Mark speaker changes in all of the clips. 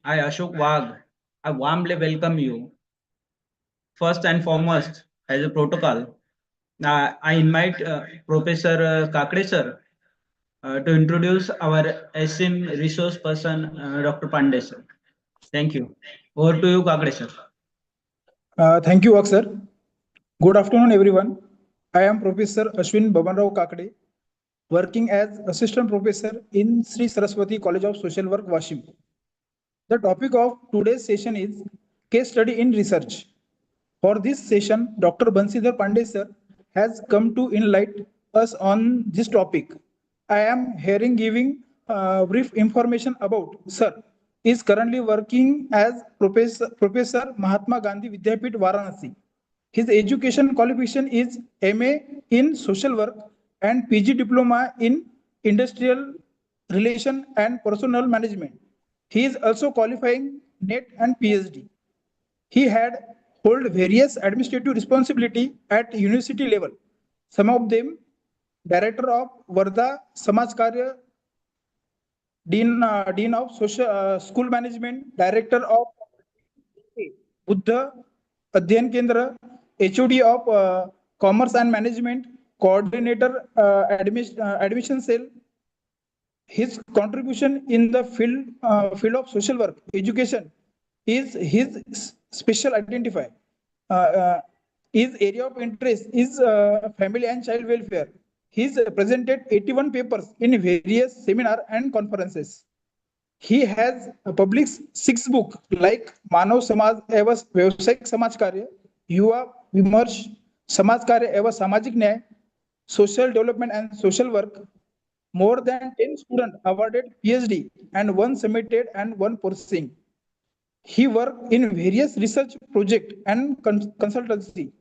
Speaker 1: I, Ashok Wagh, I warmly welcome you. First and foremost, as a protocol, I invite Professor Kakade sir to introduce our SM resource person, Dr. Pandey sir. Thank you. Over to you, Kakade sir.
Speaker 2: Thank you, Aksar. Good afternoon, everyone. I am Professor Ashwin Babanrao Kakade, working as Assistant Professor in Sri Saraswati College of Social Work, Washim. The topic of today's session is Case Study in Research. For this session, Dr. Bansidhar Pandey sir has come to enlighten us on this topic. I am hearing giving brief information about sir is currently working as Professor Mahatma Gandhi Vidyapit Varanasi. His education qualification is MA in Social Work and PG Diploma in Industrial Relation and Personnel Management. He is also qualifying NET and PhD. He had hold various administrative responsibility at university level. Some of them Director of Varda Samaj Karya, Dean of Social School Management, Director of Buddha Adhyan Kendra, HOD of Commerce and Management, Coordinator Admission Cell. His contribution in the field of social work, education, is his special identifier. Uh, uh, his area of interest is family and child welfare. He's presented 81 papers in various seminars and conferences. He has published 6 books like Manav Samaj एवं व्यवसायिक समाज कार्य, युवा विमर्श, समाज कार्य एवं सामाजिक न्याय, social development and social work. More than 10 students awarded PhD and one submitted and one pursuing. He worked in various research projects and consultancy.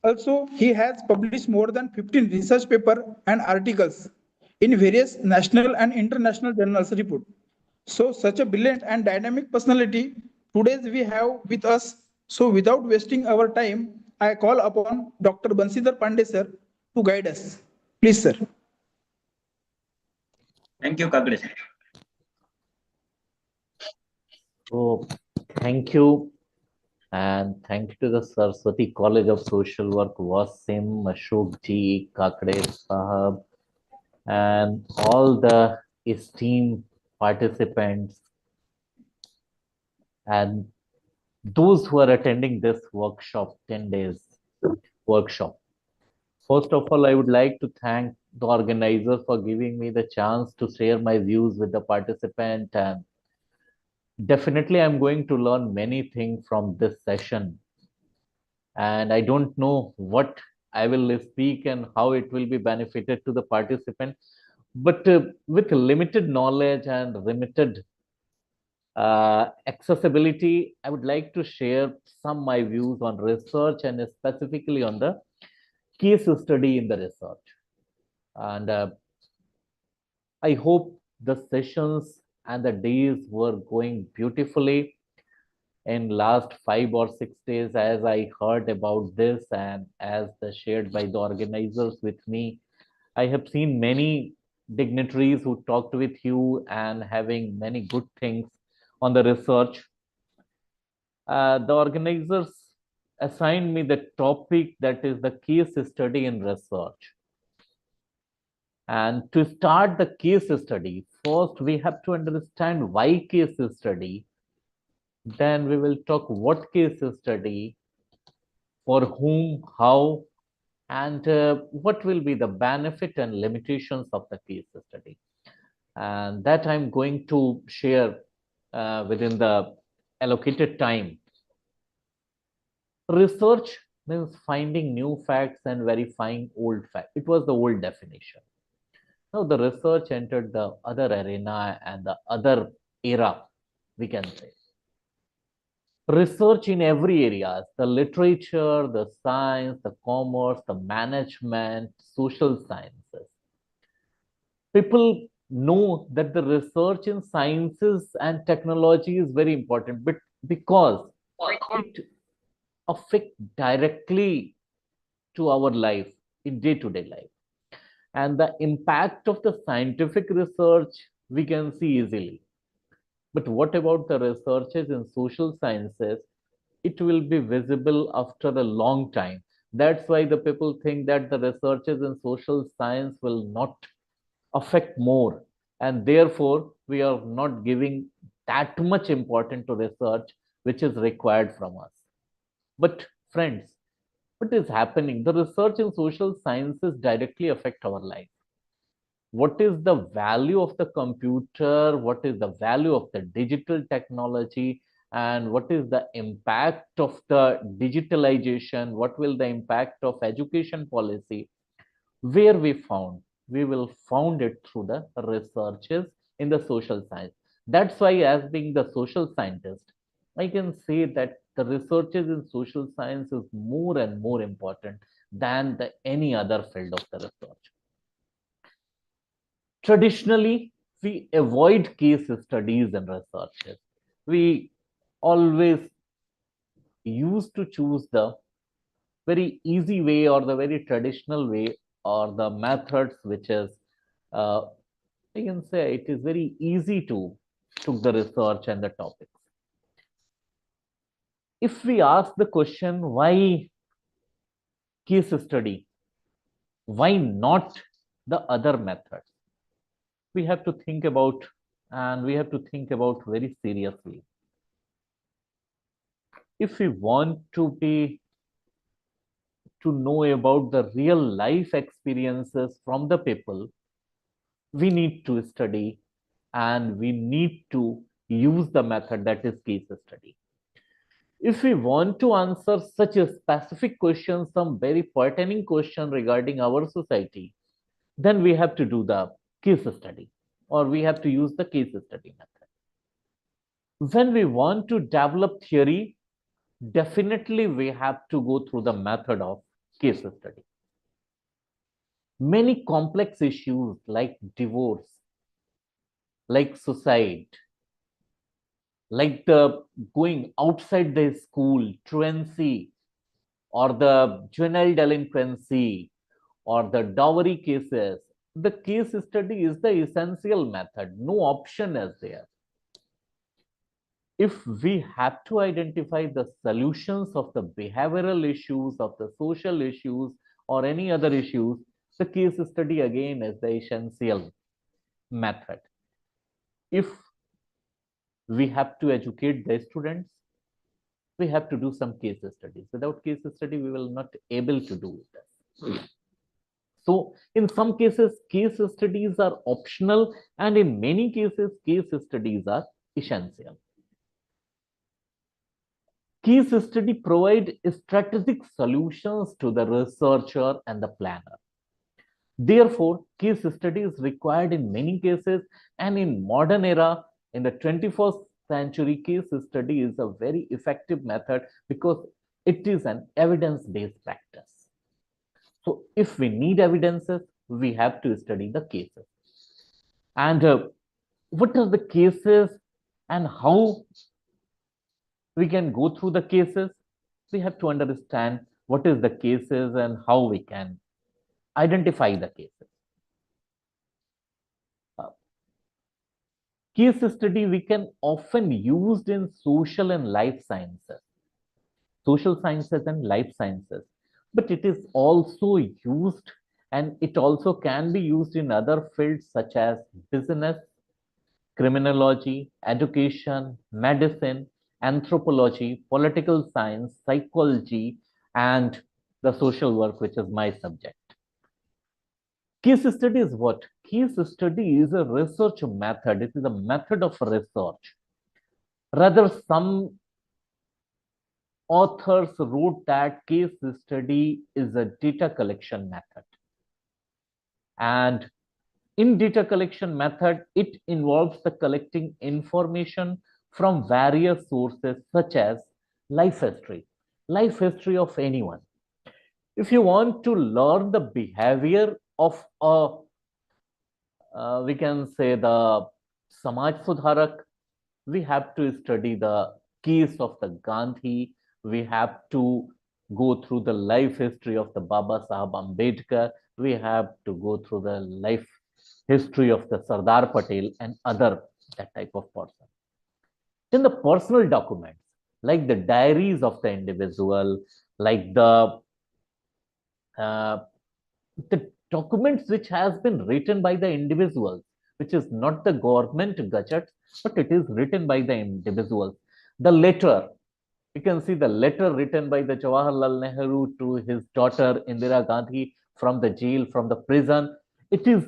Speaker 2: Also, he has published more than 15 research papers and articles in various national and international journals report. So, such a brilliant and dynamic personality today we have with us. So, without wasting our time, I call upon Dr. Bansidhar Pandey sir to guide us. Please, sir.
Speaker 1: Thank you, Kakade sir.
Speaker 3: So, thank you, and thank you to the Saraswati College of Social Work, Wasim, Ashok ji, Kakade Sahab, and all the esteemed participants and those who are attending this workshop, 10 days workshop. First of all, I would like to thank the organizer for giving me the chance to share my views with the participant, and definitely I'm going to learn many things from this session. And I don't know what I will speak and how it will be benefited to the participant. But with limited knowledge and limited accessibility, I would like to share some my views on research and specifically on the case study in the research. And I hope the sessions and the days were going beautifully in last 5 or 6 days as I heard about this and as the shared by the organizers with me. I have seen many dignitaries who talked with you and having many good things on the research. The organizers assigned me the topic that is the case study in research. And to start the case study, first we have to understand why case study. Then we will talk what case study, for whom, how, and what will be the benefit and limitations of the case study. And that I'm going to share within the allocated time. Research means finding new facts and verifying old facts. It was the old definition. Now the research entered the other arena and the other era, we can say. Research in every area, the literature, the science, the commerce, the management, social sciences. People know that the research in sciences and technology is very important, but because it affects directly to our life in day-to-day life. And the impact of the scientific research we can see easily. But what about the researches in social sciences? It will be visible after a long time. That's why the people think that the researches in social science will not affect more, and therefore we are not giving that much importance to research which is required from us. But friends, what is happening? The research in social sciences directly affect our life. What is the value of the computer? What is the value of the digital technology? And what is the impact of the digitalization? What will the impact of education policy? Where we will found it through the researches in the social science. That's why, as being the social scientist, I can say that the researches in social science is more and more important than the any other field of the research. Traditionally, we avoid case studies and researches. We always used to choose the very easy way or the very traditional way or the methods which is uh, I can say it is very easy to took the research and the topics. If we ask the question why case study, why not the other methods, we have to think about, and we have to think about very seriously. If we want to know about the real life experiences from the people, we need to study and we need to use the method that is case study. If we want to answer such a specific question, some very pertaining question regarding our society, then we have to do the case study or we have to use the case study method. When we want to develop theory, definitely we have to go through the method of case study. Many complex issues like divorce, like suicide, like the going outside the school, truancy, or the juvenile delinquency, or the dowry cases, the case study is the essential method. No option is there. If we have to identify the solutions of the behavioral issues, of the social issues, or any other issues, the case study again is the essential method. If we have to educate the students, we have to do some case studies. Without case study, we will not able to do this. So in some cases, case studies are optional, and in many cases, case studies are essential. Case study provide strategic solutions to the researcher and the planner. Therefore, case study is required in many cases, and in modern era, in the 21st century, case study is a very effective method because it is an evidence-based practice. So if we need evidences, we have to study the cases. And what are the cases and how we can go through the cases? We have to understand what is the cases and how we can identify the cases. Case study we can often used in social and life sciences, but it is also used, and it also can be used in other fields such as business, criminology, education, medicine, anthropology, political science, psychology, and the social work, which is my subject. Case study is what? Case study is a research method. It is a method of research. Rather, some authors wrote that case study is a data collection method. And in data collection method, it involves the collecting information from various sources such as life history of anyone. If you want to learn the behavior of a, we can say the Samaj Sudharak, we have to study the case of the Gandhi, we have to go through the life history of the Baba Sahib Ambedkar, we have to go through the life history of the Sardar Patel and other that type of person. Then the personal documents, like the diaries of the individual, like the documents which has been written by the individuals, which is not the government gadget, but it is written by the individuals. The letter, you can see the letter written by the Jawaharlal Nehru to his daughter Indira Gandhi from the jail, from the prison. It is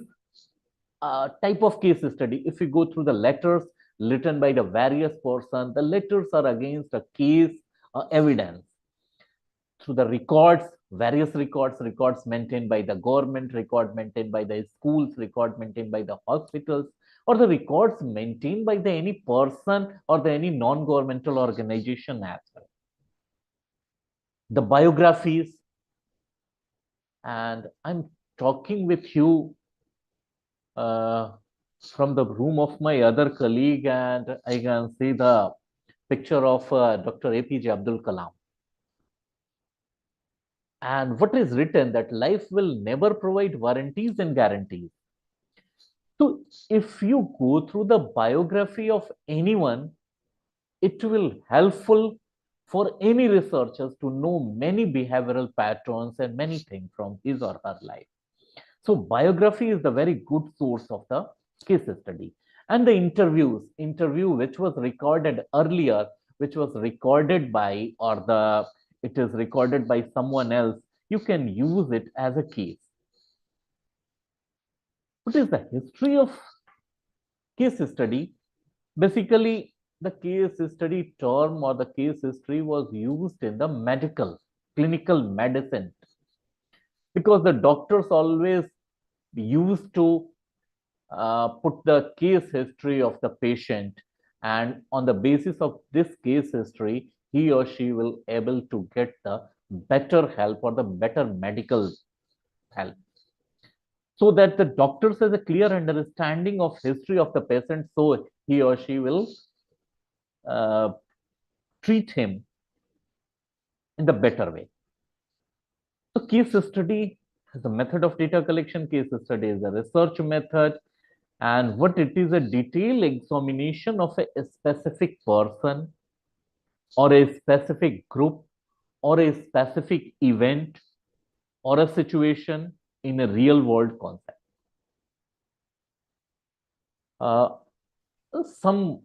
Speaker 3: a type of case study. If you go through the letters written by the various persons, the letters are against a case evidence. Through the records, various records maintained by the government, record maintained by the schools, record maintained by the hospitals, or the records maintained by the any person or the any non-governmental organization as well. The biographies, and I'm talking with you from the room of my other colleague, and I can see the picture of Dr. APJ Abdul Kalam. And what is written that life will never provide warranties and guarantees. So if you go through the biography of anyone, it will helpful for any researchers to know many behavioral patterns and many things from his or her life. So biography is the very good source of the case study. And the interview which was recorded earlier, which was recorded by, or it is recorded by someone else, you can use it as a case. What is the history of case study? Basically, the case study term or the case history was used in the clinical medicine, because the doctors always used to put the case history of the patient, and on the basis of this case history, he or she will able to get the better help or the better medical help, so that the doctors has a clear understanding of history of the patient, so he or she will treat him in the better way. So case study is a method of data collection. Case study is a research method, and what it is, a detailed examination of a specific person or a specific group or a specific event or a situation in a real world concept. Some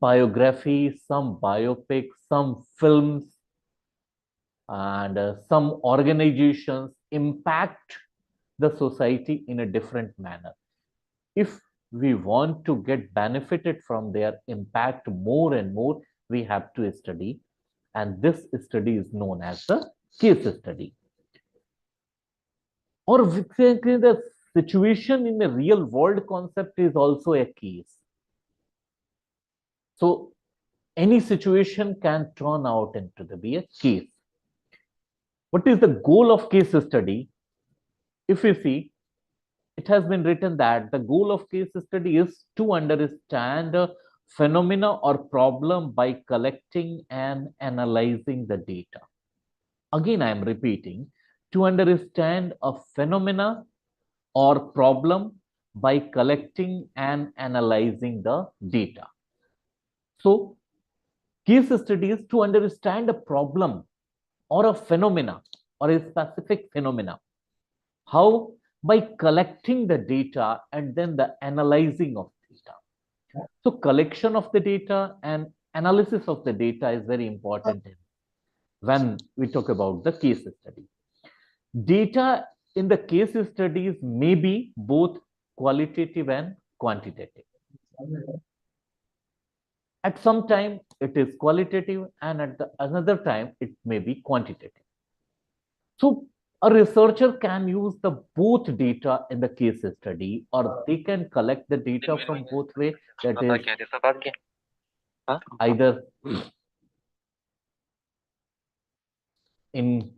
Speaker 3: biographies, some biopics, some films, and some organizations impact the society in a different manner. If we want to get benefited from their impact more and more, we have to study, and this study is known as the case study. Or the situation in the real world concept is also a case. So any situation can turn out into be a case. What is the goal of case study? If you see, it has been written that the goal of case study is to understand a phenomena or problem by collecting and analyzing the data. Again, I am repeating, to understand a phenomena or problem by collecting and analyzing the data. So case study is to understand a problem or a phenomena or a specific phenomena. How? By collecting the data and then the analyzing of data. So collection of the data and analysis of the data is very important when we talk about the case study. Data in the case studies may be both qualitative and quantitative. At some time it is qualitative, and at another time it may be quantitative. So a researcher can use the both data in the case study, or they can collect the data from both way, that is either in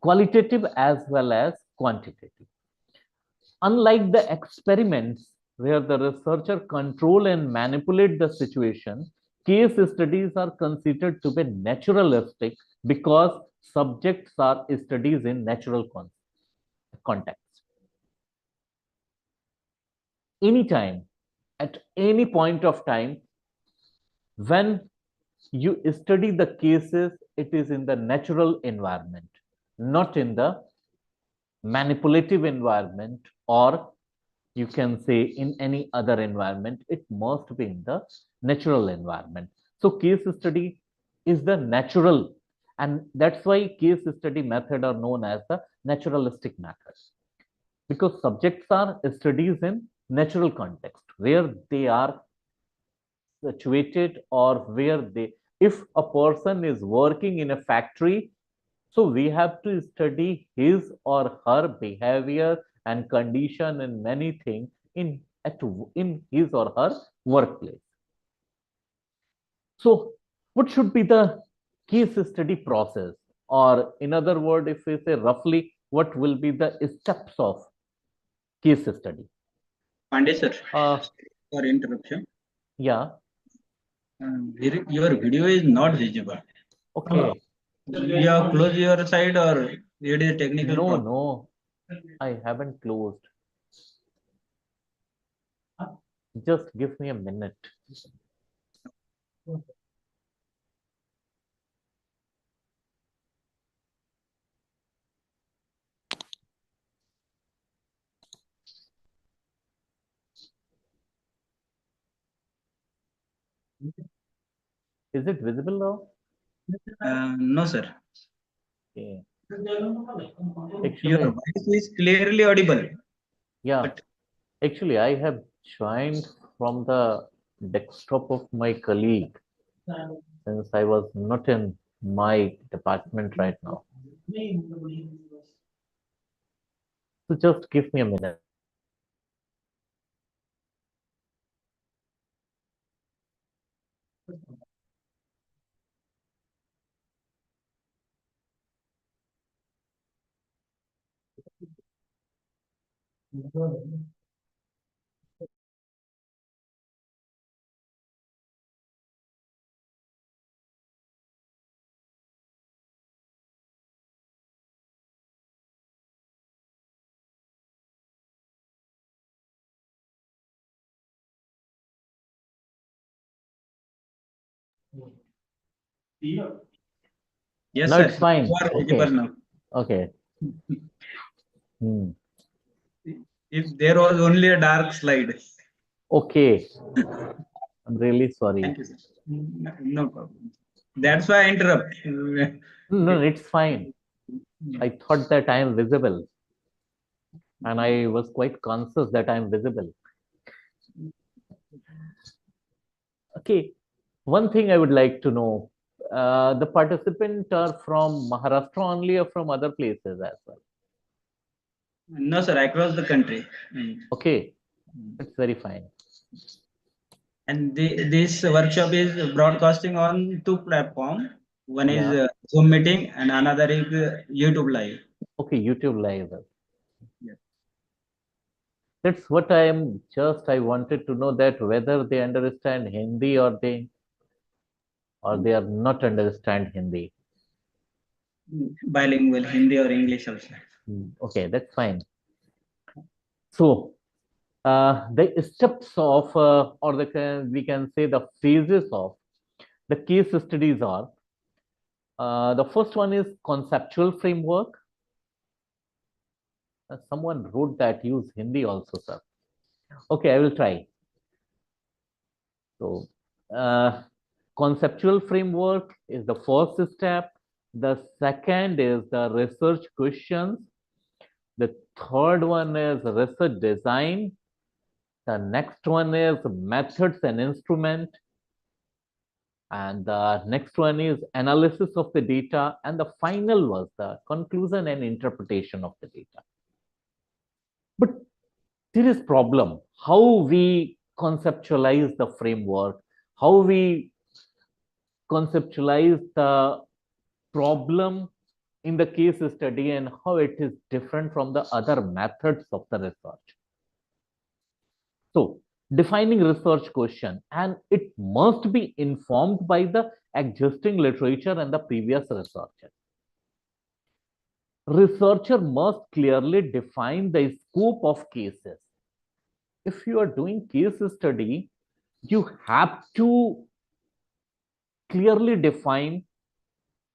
Speaker 3: qualitative as well as quantitative. Unlike the experiments where the researcher control and manipulate the situation, case studies are considered to be naturalistic because subjects are studies in natural context. Anytime, at any point of time, When you study the cases, it is in the natural environment, not in the manipulative environment, or you can say in any other environment. It must be in the natural environment. So case study is the natural, and that's why case study method are known as the naturalistic method, because subjects are studies in natural context where they are situated, or where they, if a person is working in a factory, so we have to study his or her behavior and condition and many things in his or her workplace. So what should be the case study process, or in other words, if we say roughly, what will be the steps of case study?
Speaker 1: Pandey sir,
Speaker 3: Uh,
Speaker 1: for interruption.
Speaker 3: yeah,
Speaker 1: Your video is not visible.
Speaker 3: okay.
Speaker 1: You have closed your side or it is technical
Speaker 3: No,
Speaker 1: problem?
Speaker 3: no, I haven't closed. Just give me a minute. Is it visible now?
Speaker 1: No, sir.
Speaker 3: Okay.
Speaker 1: Your
Speaker 3: Actually,
Speaker 1: voice is clearly audible.
Speaker 3: yeah.
Speaker 1: But
Speaker 3: Actually, I have joined from the desktop of my colleague since I was not in my department right now. So just give me a minute.
Speaker 1: yes,
Speaker 3: Now
Speaker 1: sir.
Speaker 3: it's fine.
Speaker 1: You are
Speaker 3: Okay.
Speaker 1: visible now.
Speaker 3: Okay. Hmm.
Speaker 1: If there was only a dark slide.
Speaker 3: Okay. I'm really sorry.
Speaker 1: Thank you, sir. No problem. That's why I interrupt.
Speaker 3: No, it's fine. I thought that I am visible, and I was quite conscious that I am visible. Okay. One thing I would like to know, the participants are from Maharashtra only or from other places as well?
Speaker 1: No, sir, across the country.
Speaker 3: Okay, it's very fine.
Speaker 1: And this workshop is broadcasting on two platforms. One is
Speaker 3: Yeah.
Speaker 1: Zoom meeting and another is YouTube live.
Speaker 3: Okay, YouTube live.
Speaker 1: Yeah.
Speaker 3: That's what I wanted to know, that whether they understand Hindi or they are not understand Hindi.
Speaker 1: Bilingual, Hindi or English also.
Speaker 3: Okay, that's fine. So the steps of or we can say the phases of the case studies are, the first one is conceptual framework. Someone wrote that use Hindi also, sir. Okay, I will try. So conceptual framework is the first step. The second is the research questions. The third one is research design. The next one is methods and instrument. And the next one is analysis of the data. And the final was the conclusion and interpretation of the data. But there is problem. How we conceptualize the framework, how we conceptualize the problem in the case study, and how it is different from the other methods of the research. So defining research question, and it must be informed by the existing literature and the previous researcher. Researcher must clearly define the scope of cases. If you are doing case study, you have to clearly define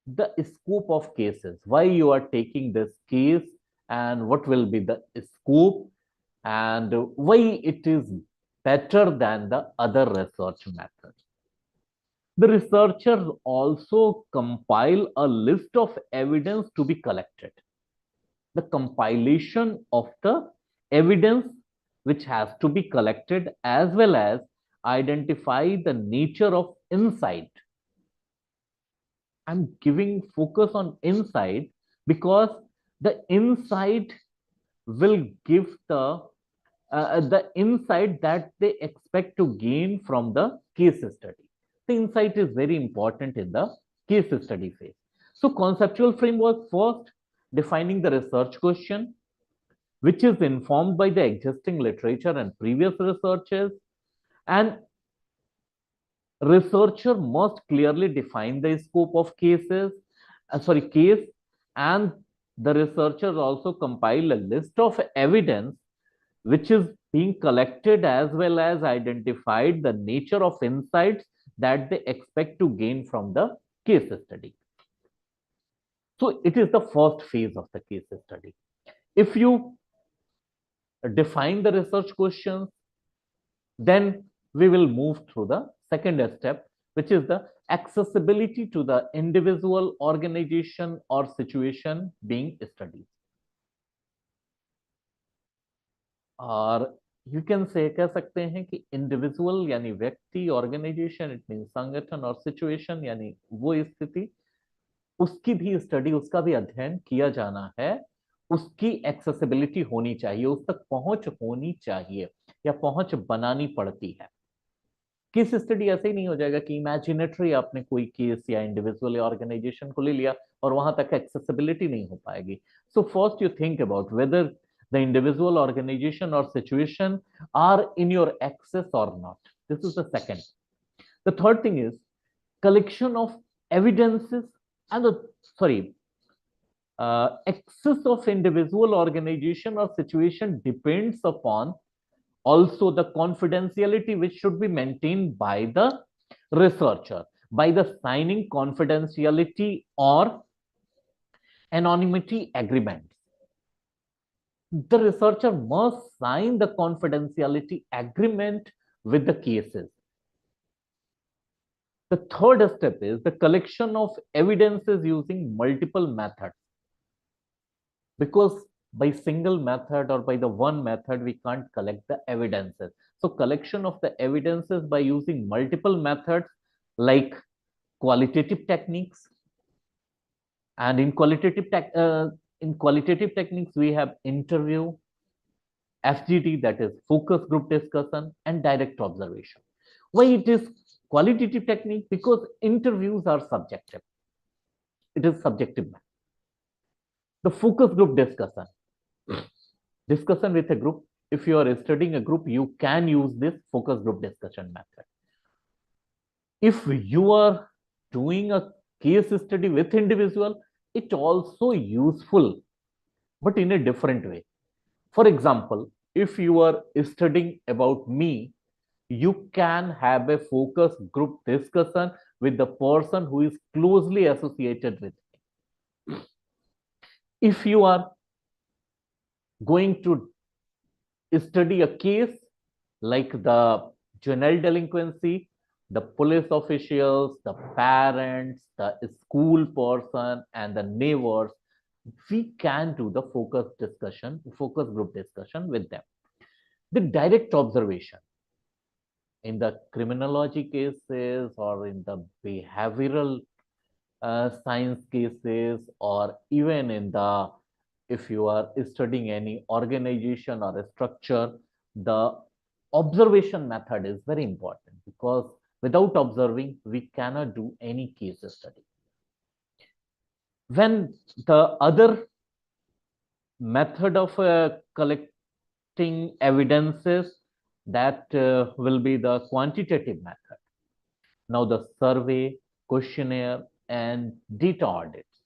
Speaker 3: the scope of cases, why you are taking this case and what will be the scope and why it is better than the other research methods. The researchers also compile a list of evidence to be collected. The compilation of the evidence which has to be collected as well as identify the nature of insight. I'm giving focus on insight because the insight will give the insight that they expect to gain from the case study. The insight is very important in the case study phase. So conceptual framework first, defining the research question, which is informed by the existing literature and previous researches, and researcher must clearly define the scope of case, and the researchers also compile a list of evidence which is being collected as well as identified the nature of insights that they expect to gain from the case study. So it is the first phase of the case study. If you define the research questions, then we will move through the second step, which is the accessibility to the individual, organization or situation being studied. और you can say कह सकते हैं कि individual यानी व्यक्ति, organisation it mean संगठन, और situation यानी वो स्थिति, उसकी भी स्टडी, उसका भी अध्ययन किया जाना है, उसकी एक्सेसिबिलिटी होनी चाहिए, उस तक पहुंच होनी चाहिए या पहुंच बनानी पड़ती है। केस स्टडी ऐसे ही नहीं हो जाएगा कि इमेजिनेटरी आपने कोई केस या इंडिविजुअल या ऑर्गेनाइजेशन को ले लिया और वहां तक एक्सेसिबिलिटी नहीं हो पाएगी। So first you think about whether the individual, organization or situation are in your access or not. This is the second. The third thing is collection of evidences and access of individual, organization or situation depends upon also the confidentiality which should be maintained by the researcher by the signing confidentiality or anonymity agreement. The researcher must sign the confidentiality agreement with the cases. The third step is the collection of evidences using multiple methods. Because by single method or by the one method, we can't collect the evidences. So collection of the evidences by using multiple methods like qualitative techniques. And in qualitative techniques, we have interview, FGD, that is focus group discussion, and direct observation. Why it is qualitative technique? Because interviews are subjective. It is subjective. The focus group discussion with a group. If you are studying a group, you can use this focus group discussion method. If you are doing a case study with individual, it also useful, but in a different way. For example, if you are studying about me, you can have a focus group discussion with the person who is closely associated with me. If you are going to study a case like the juvenile delinquency, the police officials, the parents, the school person, and the neighbors, we can do the focus group discussion with them. The direct observation in the criminology cases or in the behavioral science cases, or even in the, if you are studying any organization or a structure, the observation method is very important, because without observing, we cannot do any case study. When the other method of collecting evidences, that will be the quantitative method. Now the survey, questionnaire, and data audits.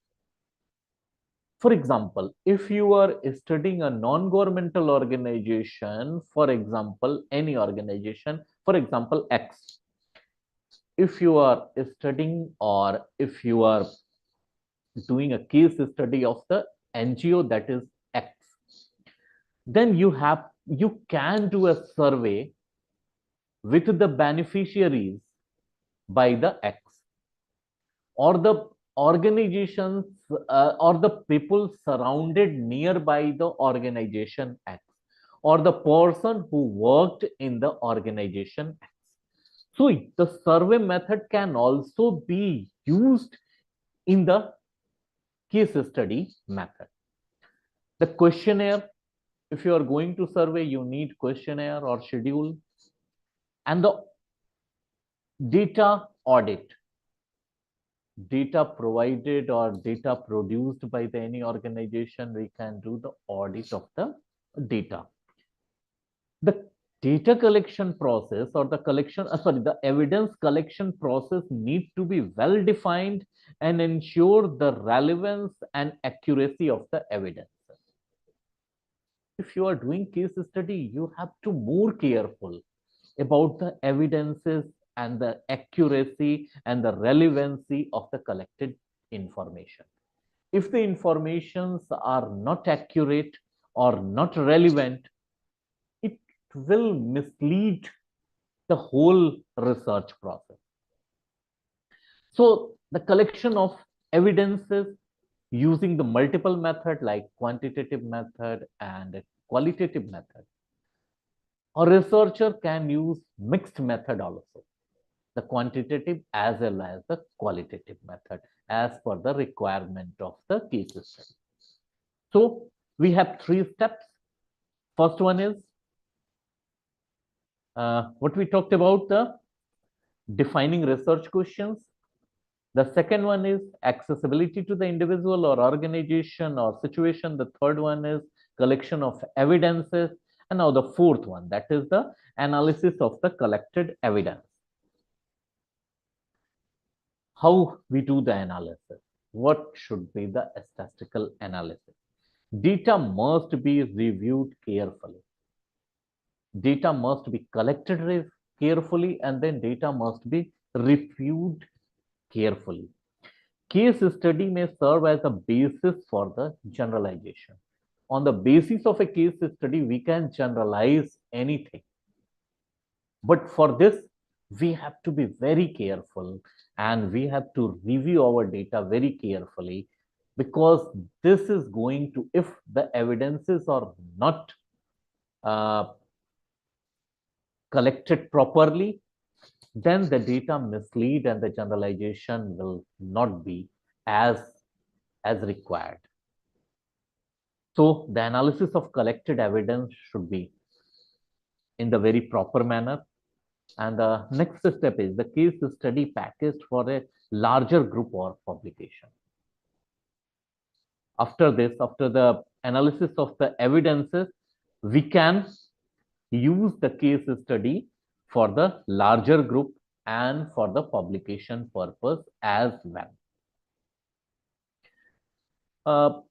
Speaker 3: For example, if you are studying a non-governmental organization, for example, any organization, for example, X, if you are studying or if you are doing a case study of the NGO that is X, then you can do a survey with the beneficiaries by the X, or the organizations or the people surrounded nearby the organization X, or the person who worked in the organization X. So the survey method can also be used in the case study method. The questionnaire, if you are going to survey, you need questionnaire or schedule. And the data audit, data provided or data produced by any organization, we can do the audit of the data. The data collection process or the evidence collection process need to be well defined and ensure the relevance and accuracy of the evidence. If you are doing case study, you have to more careful about the evidences and the accuracy and the relevancy of the collected information. If the informations are not accurate or not relevant, it will mislead the whole research process. So the collection of evidences using the multiple method like quantitative method and qualitative method. A researcher can use mixed method also, the quantitative as well as the qualitative method as per the requirement of the case study. So we have 3 steps. First one is what we talked about, the defining research questions. The second one is accessibility to the individual or organization or situation. The third one is collection of evidences. And now the fourth one, that is the analysis of the collected evidence. How we do the analysis? What should be the statistical analysis? Data must be reviewed carefully. Data must be collected carefully, and then data must be reviewed carefully. Case study may serve as a basis for the generalization. On the basis of a case study, we can generalize anything. But for this, we have to be very careful and we have to review our data very carefully, because this is going to, if the evidences are not collected properly, then the data mislead and the generalization will not be as required. So the analysis of collected evidence should be in the very proper manner. And the next step is the case study packaged for a larger group or publication. After this, after the analysis of the evidences, we can use the case study for the larger group and for the publication purpose as well.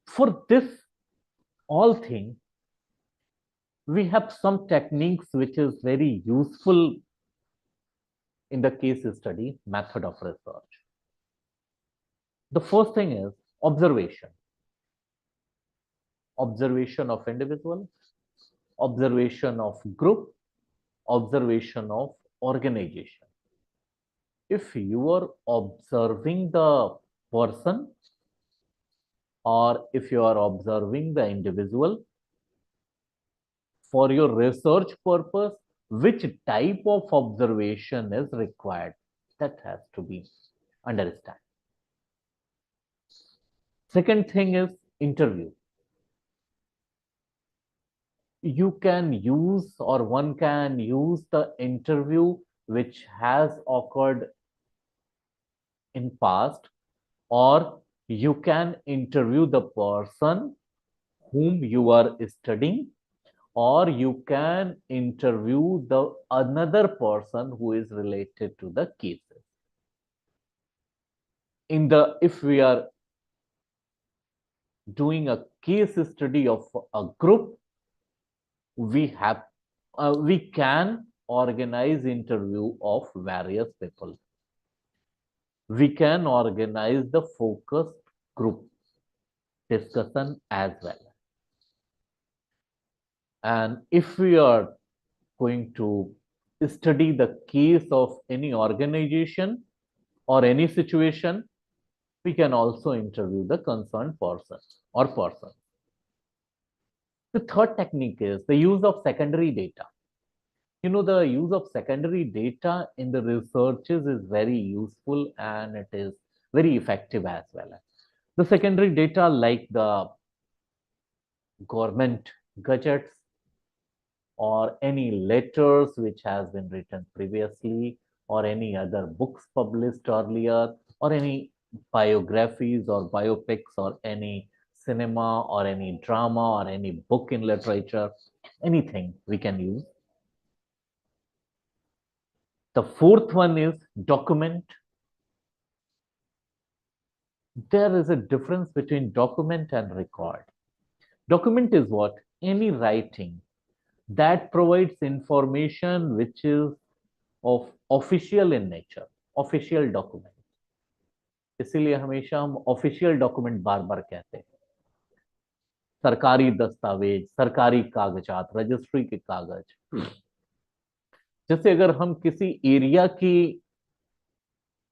Speaker 3: For this all thing, we have some techniques which is very useful in the case study method of research. The first thing is observation. Observation of individual, observation of group, observation of organization. If you are observing the person or if you are observing the individual for your research purpose, which type of observation is required, that has to be understood. Second thing is interview. You can use, or one can use, the interview which has occurred in past, or you can interview the person whom you are studying, or you can interview the another person who is related to the cases. If we are doing a case study of a group, we can organize interview of various people. we can organize the focused group discussion as well. And if we are going to study the case of any organization or any situation, we can also interview the concerned person or person. The third technique is the use of secondary data. You know, the use of secondary data in the researches is very useful and it is very effective as well. The secondary data like the government gadgets or any letters which has been written previously or any other books published earlier or any biographies or biopics or any cinema or any drama or any book in literature, anything we can use. The fourth one is document. There is a difference between document and record. Document is what? Any writing that provides information which is of official in nature, official document. इसीलिए हमेशा हम official document बार बार कहते हैं. सरकारी दस्तावेज, सरकारी कागजात, registry के कागज. जैसे अगर हम किसी एरिया की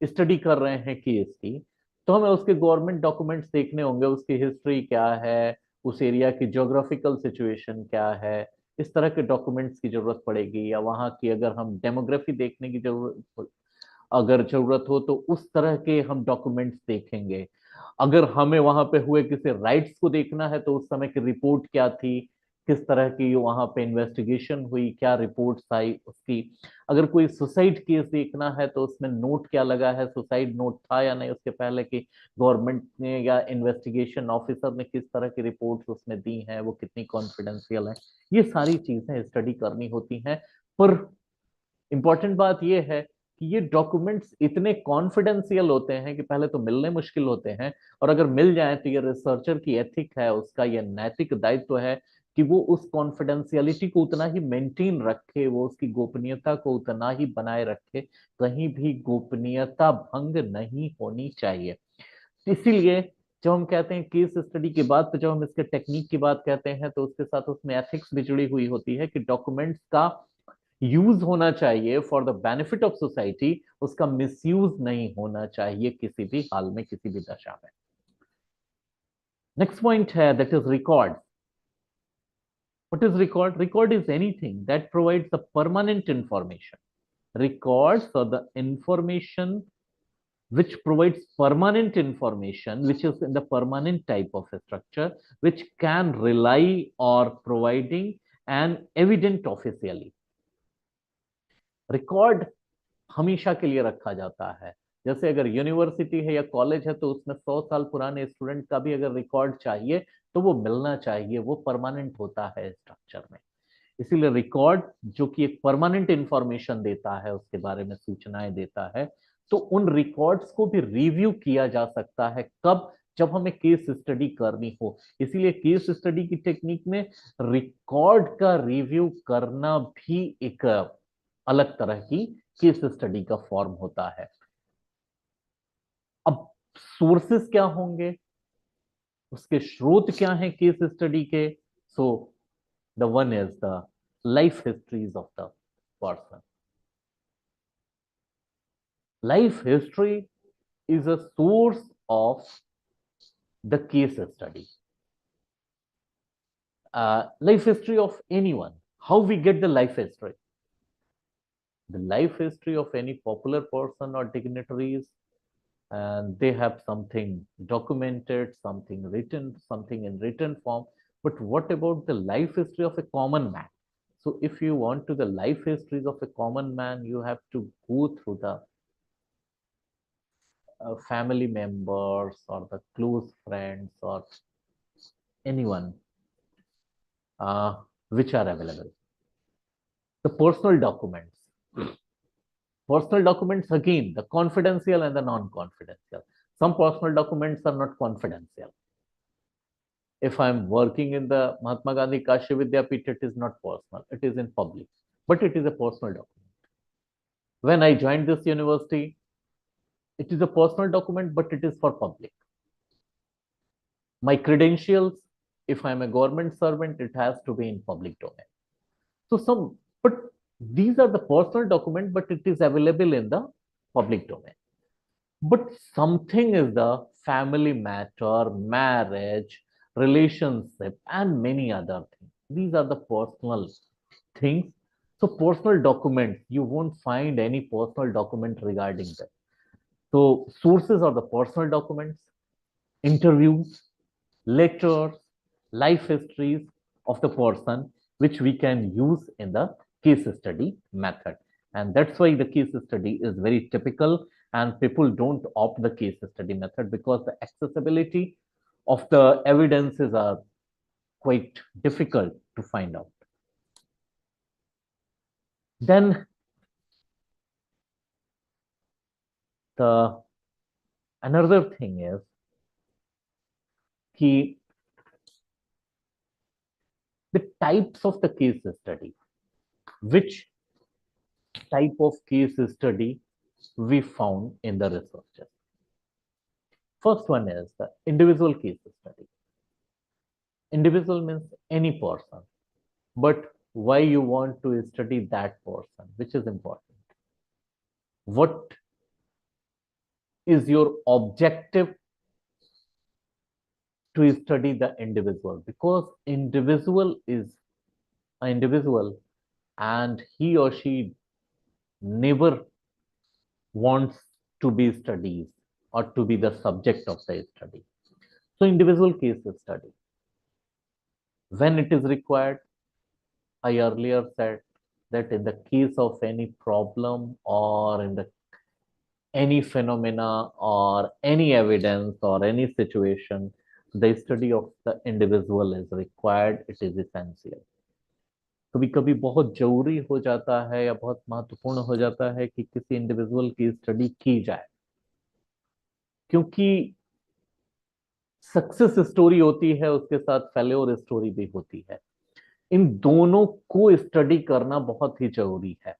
Speaker 3: स्टडी कर रहे हैं केस की, तो हमें उसके गवर्नमेंट डॉक्यूमेंट्स देखने होंगे, उसकी हिस्ट्री क्या है, उस एरिया की ज्योग्राफिकल सिचुएशन क्या है, इस तरह के डॉक्यूमेंट्स की जरूरत पड़ेगी. या वहां की अगर हम डेमोग्राफी देखने की जरूरत हो तो उस तरह के हम डॉक्यूमेंट्स देखेंगे. अगर हमें वहां पे हुए किसी राइट्स को देखना है तो उस समय की रिपोर्ट क्या थी, किस तरह की वहां पे इन्वेस्टिगेशन हुई, क्या रिपोर्ट्स आई उसकी. अगर कोई सुसाइड केस देखना है तो उसमें नोट क्या लगा है, सुसाइड नोट था या नहीं उसके पहले, की गवर्नमेंट ने या इन्वेस्टिगेशन ऑफिसर ने किस तरह की रिपोर्ट्स उसमें दी हैं, वो कितनी कॉन्फिडेंशियल है. ये सारी चीजें स्टडी करनी होती हैं. पर इंपॉर्टेंट बात यह है कि ये डॉक्यूमेंट्स इतने कॉन्फिडेंशियल होते हैं कि पहले तो मिलने मुश्किल होते हैं, और अगर मिल जाए तो ये रिसर्चर की एथिक है, उसका ये नैतिक दायित्व है कि वो उस कॉन्फिडेंशियलिटी को उतना ही मेंटेन रखे, वो उसकी गोपनीयता को उतना ही बनाए रखे, कहीं भी गोपनीयता भंग नहीं होनी चाहिए. इसीलिए जब हम कहते हैं केस स्टडी के बाद, तो जब हम इसके टेक्निक की बात कहते हैं तो उसके साथ उसमें एथिक्स भी जुड़ी हुई होती है कि डॉक्यूमेंट्स का यूज होना चाहिए for the benefit of society, उसका मिसयूज नहीं होना चाहिए किसी भी हाल में, किसी भी दशा में. नेक्स्ट पॉइंट है that is record. What is record? Record is anything that provides the permanent information. Records are the information which provides permanent information, which is in the permanent type of a structure, which can rely or providing an evident officially. Record हमेशा के लिए रखा जाता है. जैसे अगर university है या कॉलेज है तो उसमें 100 साल पुराने स्टूडेंट का भी अगर रिकॉर्ड चाहिए तो वो मिलना चाहिए, वो परमानेंट होता है स्ट्रक्चर में. इसीलिए रिकॉर्ड जो कि एक परमानेंट इंफॉर्मेशन देता है, उसके बारे में सूचनाएं देता है, तो उन रिकॉर्ड्स को भी रिव्यू किया जा सकता है. कब? जब हमें केस स्टडी करनी हो. इसीलिए केस स्टडी की टेक्निक में रिकॉर्ड का रिव्यू करना भी एक अलग तरह की केस स्टडी का फॉर्म होता है. अब सोर्सेस क्या होंगे, उसके स्रोत क्या हैं केस स्टडी के? So the one is the life histories of the person. Life history is a source of the case study. Life history of anyone. How we get the life history? The life history of any popular person or dignitaries, and they have something documented, something written, something in written form. But what about the life history of a common man? So if you want to the life histories of a common man, you have to go through the family members or the close friends or anyone which are available. The personal documents. Personal documents, again, the confidential and the non-confidential. Some personal documents are not confidential. If I'm working in the Mahatma Gandhi Kashi Vidyapeeth, it is not personal, it is in public, but it is a personal document. When I joined this university, It is a personal document, but it is for public. My credentials, if I'm a government servant, it has to be in public domain. So but these are the personal document, but it is available in the public domain. But something is the family matter, marriage, relationship, and many other things. These are the personal things. So personal documents, you won't find any personal document regarding that. So sources are the personal documents, interviews, letters, life histories of the person, which we can use in the case study method. And that's why the case study is very typical, and people don't opt the case study method because the accessibility of the evidences are quite difficult to find out. Then another thing is the types of the case study. Which type of case study we found in the researches? First one is the individual case study. Individual means any person, but why you want to study that person, which is important. What is your objective to study the individual? Because individual is an individual and he or she never wants to be studied or to be the subject of the study. So individual case study. When it is required, I earlier said that in the case of any problem or in the any phenomena or any evidence or any situation, the study of the individual is required. It is essential. कभी कभी बहुत जरूरी हो जाता है या बहुत महत्वपूर्ण हो जाता है कि किसी इंडिविजुअल की स्टडी की जाए, क्योंकि सक्सेस स्टोरी होती है उसके साथ फेल्योर स्टोरी भी होती है. इन दोनों को स्टडी करना बहुत ही जरूरी है.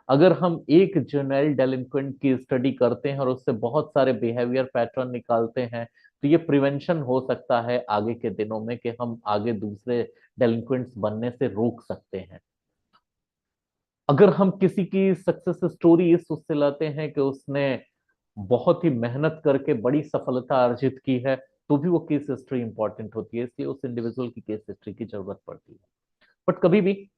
Speaker 3: अगर हम एक जुवेनाइल डेलिंक्वेंट की स्टडी करते हैं और उससे बहुत सारे बिहेवियर पैटर्न निकालते हैं, तो ये प्रिवेंशन हो सकता है आगे के दिनों में कि हम आगे दूसरे डेलिंक्वेंट्स बनने से रोक सकते हैं. अगर हम किसी की सक्सेस स्टोरी इस उससे लाते हैं कि उसने बहुत ही मेहनत करके बड़ी सफलता अर्जित की है, तो भी वो केस हिस्ट्री इंपॉर्टेंट होती है, इसलिए उस इंडिविजुअल की केस हिस्ट्री की जरूरत पड़ती है. बट कभी भी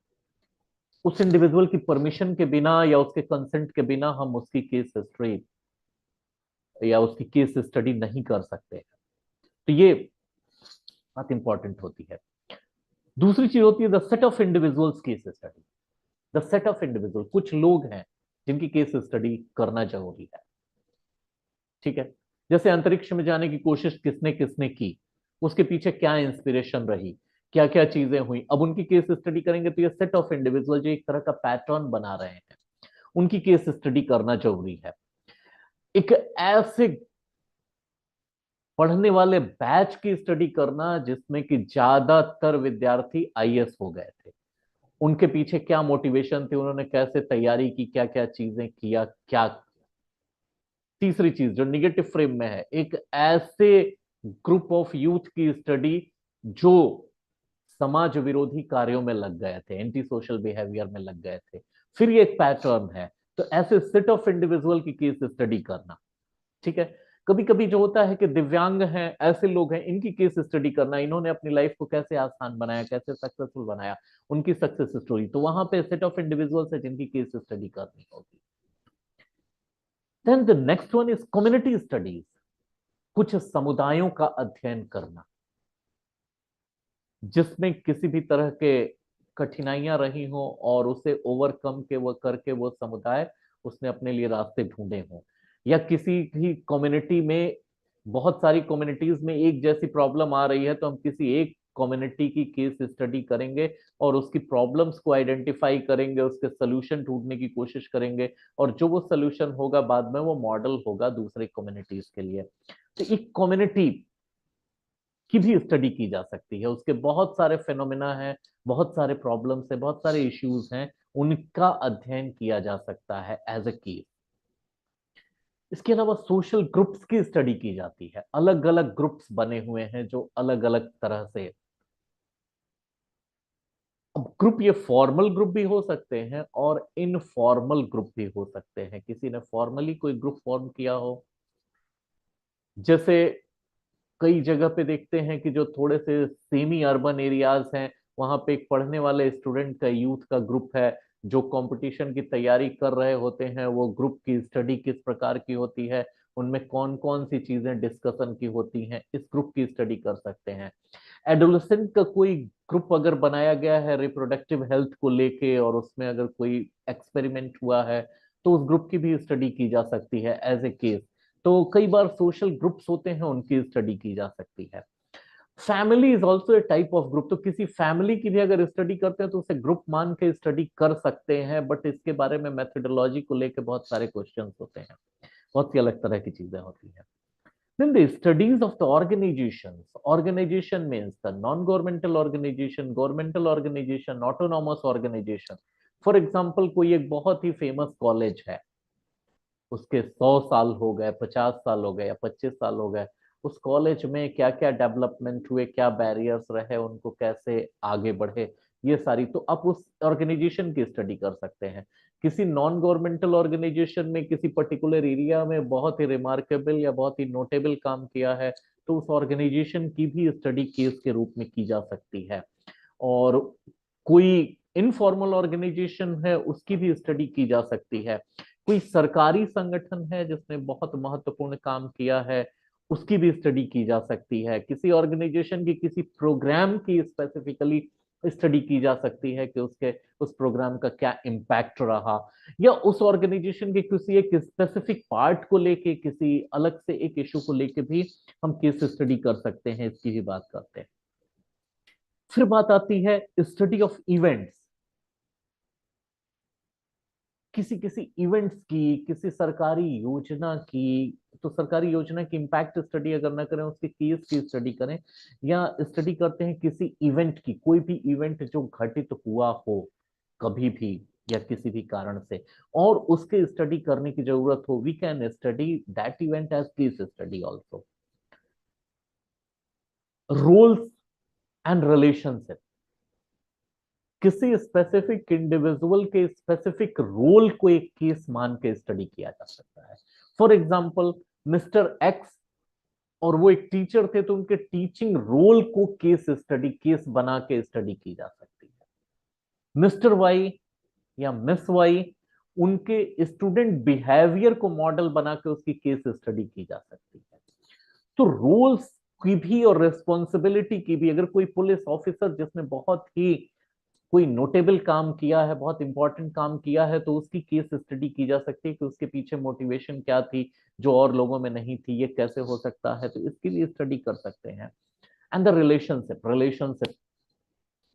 Speaker 3: उस इंडिविजुअल की परमिशन के बिना या उसके कंसेंट के बिना हम उसकी केस हिस्ट्री या उसकी केस स्टडी नहीं कर सकते हैं. तो ये बात इंपॉर्टेंट होती है. दूसरी चीज होती है the set of individuals case study. The set of individual, कुछ लोग हैं जिनकी केस स्टडी करना जरूरी है. ठीक है, जैसे अंतरिक्ष में जाने की कोशिश किसने किसने की, उसके पीछे क्या इंस्पिरेशन रही, क्या क्या चीजें हुई, अब उनकी केस स्टडी करेंगे. तो ये सेट ऑफ इंडिविजुअल जो एक तरह का पैटर्न बना रहे हैं, उनकी केस स्टडी करना जरूरी है. एक ऐसे पढ़ने वाले बैच की स्टडी करना जिसमें कि ज्यादातर विद्यार्थी आईएएस हो गए थे, उनके पीछे क्या मोटिवेशन थी, उन्होंने कैसे तैयारी की, क्या क्या चीजें किया, क्या. तीसरी चीज जो निगेटिव फ्रेम में है, एक ऐसे ग्रुप ऑफ यूथ की स्टडी जो समाज विरोधी कार्यों में लग गए थे, एंटी सोशल बिहेवियर में लग गए थे. फिर ये एक पैटर्न है. तो ऐसे सेट ऑफ इंडिविजुअल की केस स्टडी करना. ठीक है, कभी कभी जो होता है कि दिव्यांग हैं, ऐसे लोग हैं, इनकी केस स्टडी करना, इन्होंने अपनी लाइफ को कैसे आसान बनाया, कैसे सक्सेसफुल बनाया, उनकी सक्सेस स्टोरी. तो वहां पे सेट ऑफ इंडिविजुअल्स है जिनकी केस स्टडी करनी होगी. Then the next one is community studies. कुछ समुदायों का अध्ययन करना जिसमें किसी भी तरह के कठिनाइयां रही हो और उसे ओवरकम के वो करके वो समुदाय उसने अपने लिए रास्ते ढूंढे हों, या किसी भी कम्युनिटी में बहुत सारी कम्युनिटीज में एक जैसी प्रॉब्लम आ रही है, तो हम किसी एक कम्युनिटी की केस स्टडी करेंगे और उसकी प्रॉब्लम्स को आइडेंटिफाई करेंगे, उसके सोल्यूशन ढूंढने की कोशिश करेंगे, और जो वो सोल्यूशन होगा बाद में वो मॉडल होगा दूसरे कम्युनिटीज के लिए. तो एक कम्युनिटी की भी स्टडी की जा सकती है, उसके बहुत सारे फेनोमेना हैं, बहुत सारे प्रॉब्लम्स हैं, बहुत सारे इश्यूज हैं, उनका अध्ययन किया जा सकता है एज ए केस. इसके अलावा सोशल ग्रुप्स की स्टडी की जाती है, अलग अलग ग्रुप्स बने हुए हैं जो अलग अलग तरह से, अब ग्रुप ये फॉर्मल ग्रुप भी हो सकते हैं और इनफॉर्मल ग्रुप भी हो सकते हैं। किसी ने फॉर्मली कोई ग्रुप फॉर्म किया हो, जैसे कई जगह पे देखते हैं कि जो थोड़े से सेमी अर्बन एरियाज हैं, वहां पे एक पढ़ने वाले स्टूडेंट का, यूथ का ग्रुप है जो कंपटीशन की तैयारी कर रहे होते हैं। वो ग्रुप की स्टडी किस प्रकार की होती है, उनमें कौन कौन सी चीजें डिस्कशन की होती हैं, इस ग्रुप की स्टडी कर सकते हैं। एडोलेसेंट का कोई ग्रुप अगर बनाया गया है रिप्रोडक्टिव हेल्थ को लेके, और उसमें अगर कोई एक्सपेरिमेंट हुआ है, तो उस ग्रुप की भी स्टडी की जा सकती है एज ए केस। तो कई बार सोशल ग्रुप्स होते हैं, उनकी स्टडी की जा सकती है। Family is also a type of group, तो किसी फैमिली की भी अगर स्टडी करते हैं तो उसे ग्रुप मान के स्टडी कर सकते हैं, बट इसके बारे में मेथोडोलॉजी को लेकर बहुत सारे क्वेश्चंस होते हैं, बहुत सी अलग तरह की चीजें होती हैं। Then the studies of the organizations. Organization means the non-governmental organization, governmental organization, autonomous organization. For example, कोई एक बहुत ही फेमस कॉलेज है, उसके 100 साल हो गए, 50 साल हो गए या 25 साल हो गए, उस कॉलेज में क्या क्या डेवलपमेंट हुए, क्या बैरियर्स रहे, उनको कैसे आगे बढ़े, ये सारी तो आप उस ऑर्गेनाइजेशन की स्टडी कर सकते हैं। किसी नॉन गवर्नमेंटल ऑर्गेनाइजेशन में किसी पर्टिकुलर एरिया में बहुत ही रिमार्केबल या बहुत ही नोटेबल काम किया है, तो उस ऑर्गेनाइजेशन की भी स्टडी केस के रूप में की जा सकती है। और कोई इनफॉर्मल ऑर्गेनाइजेशन है, उसकी भी स्टडी की जा सकती है। कोई सरकारी संगठन है जिसने बहुत महत्वपूर्ण काम किया है, उसकी भी स्टडी की जा सकती है। किसी ऑर्गेनाइजेशन की किसी प्रोग्राम की स्पेसिफिकली स्टडी की जा सकती है कि उसके उस प्रोग्राम का क्या इम्पैक्ट रहा, या उस ऑर्गेनाइजेशन के किसी एक स्पेसिफिक पार्ट को लेके, किसी अलग से एक इशू को लेके भी हम केस स्टडी कर सकते हैं, इसकी भी बात करते हैं। फिर बात आती है स्टडी ऑफ इवेंट्स। किसी किसी इवेंट्स की, किसी सरकारी योजना की, तो सरकारी योजना की इम्पैक्ट स्टडी अगर ना करें, उसके केस की स्टडी करें, या स्टडी करते हैं किसी इवेंट की, कोई भी इवेंट जो घटित हुआ हो कभी भी या किसी भी कारण से, और उसके स्टडी करने की जरूरत हो, we can study that event as case study also. Roles and relationship, किसी स्पेसिफिक इंडिविजुअल के स्पेसिफिक रोल को एक केस मान के स्टडी किया जा सकता है। फॉर एग्जाम्पल, मिस्टर एक्स, और वो एक टीचर थे, तो उनके टीचिंग रोल को केस बना के स्टडी की जा सकती है। मिस्टर वाई या मिस वाई, उनके स्टूडेंट बिहेवियर को मॉडल बना के उसकी केस स्टडी की जा सकती है। तो रोल्स की भी और रिस्पॉन्सिबिलिटी की भी, अगर कोई पुलिस ऑफिसर जिसने बहुत ही कोई नोटेबल काम किया है, बहुत इंपॉर्टेंट काम किया है, तो उसकी केस स्टडी की जा सकती है कि उसके पीछे मोटिवेशन क्या थी जो और लोगों में नहीं थी, ये कैसे हो सकता है, तो इसकी भी स्टडी कर सकते हैं। एंड द रिलेशनशिप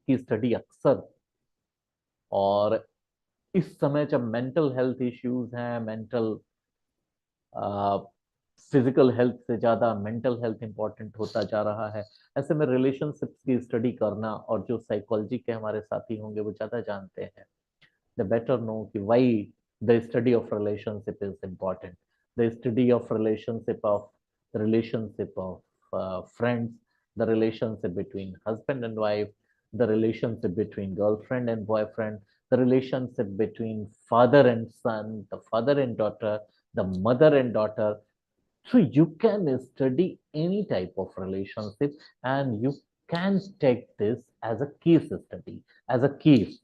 Speaker 3: की स्टडी अक्सर, और इस समय जब मेंटल हेल्थ इश्यूज हैं, मेंटल फिजिकल हेल्थ से ज्यादा मेंटल हेल्थ इंपॉर्टेंट होता जा रहा है, ऐसे में रिलेशनशिप्स की स्टडी करना, और जो साइकोलॉजी के हमारे साथी होंगे वो ज्यादा जानते हैं, the better know why the study of relationship is important. The study of relationship of friends, the relationship between husband and wife, the relationship between girlfriend and boyfriend, the relationship between father and son, the father and daughter, the mother and daughter. So you can study any type of relationship, and you can take this as a case study, as a case.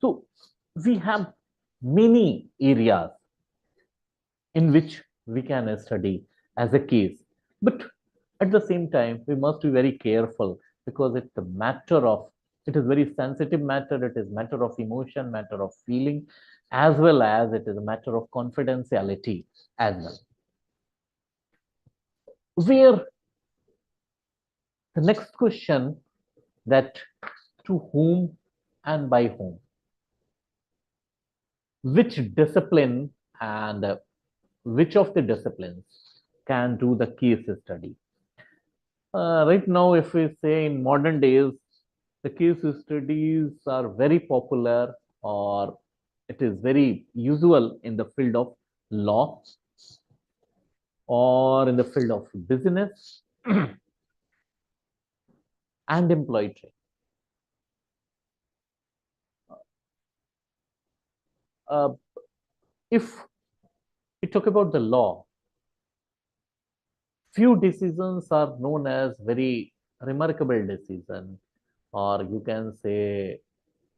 Speaker 3: So we have many areas in which we can study as a case, but at the same time we must be very careful, because it's a matter of, it is very sensitive matter, it is matter of emotion, matter of feeling, as well as it is a matter of confidentiality as well. Where the next question, that to whom and by whom, which discipline and which of the disciplines can do the case study. Right now, if we say in modern days, the case studies are very popular, or it is very usual in the field of law, or in the field of business and employee training. If we talk about the law, few decisions are known as very remarkable decision, or you can say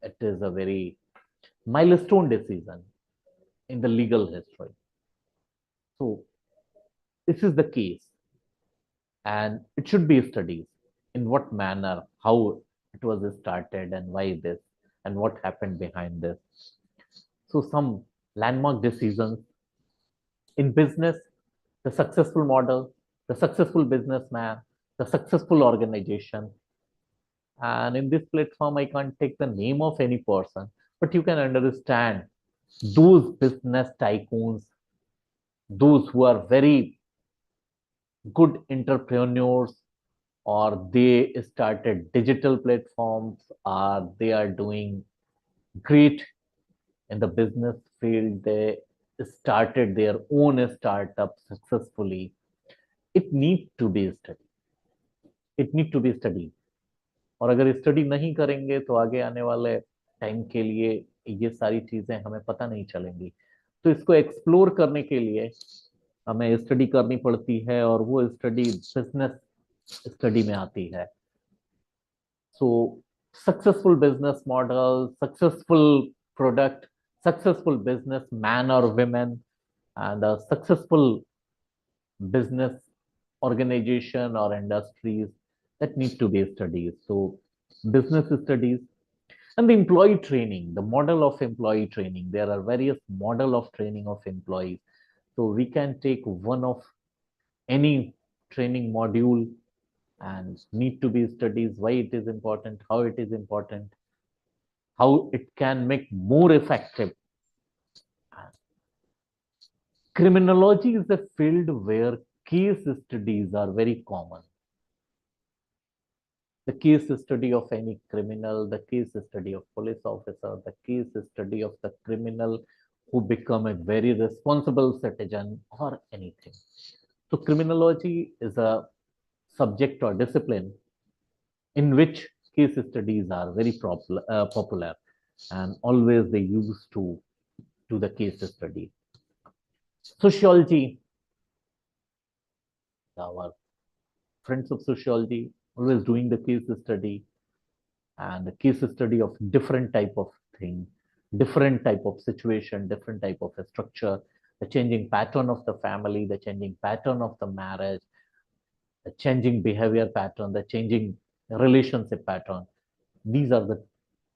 Speaker 3: it is a very milestone decision in the legal history. So this is the case, and it should be studied in what manner, how it was started, and why this, and what happened behind this. So some landmark decisions in business, the successful model, the successful businessman, the successful organization. And in this platform, I can't take the name of any person, but you can understand those business tycoons, those who are very good entrepreneurs, or they started digital platforms, or they are doing great in the business field, they started their own startup successfully. It need to be studied. It need to be studied. और अगर study नहीं करेंगे तो आगे आने वाले time के लिए ये सारी चीजें हमें पता नहीं चलेंगी। तो इसको एक्सप्लोर करने के लिए हमें स्टडी करनी पड़ती है, और वो स्टडी बिजनेस स्टडी में आती है। So successful business model, successful product, successful businessman or women, and a successful business organization or industries that need to be studied. So business studies and the employee training, the model of employee training. There are various model of training of employees. So we can take one of any training module and need to be studies, why it is important, how it is important, how it can make more effective. Criminology is a field where case studies are very common. The case study of any criminal, the case study of police officer, the case study of the criminal who become a very responsible citizen or anything. So criminology is a subject or discipline in which case studies are very popular, and always they used to do the case study. Sociology, our friends of sociology always doing the case study, and the case study of different type of thing, different type of situation, different type of a structure, the changing pattern of the family, the changing pattern of the marriage, the changing behavior pattern, the changing relationship pattern. These are the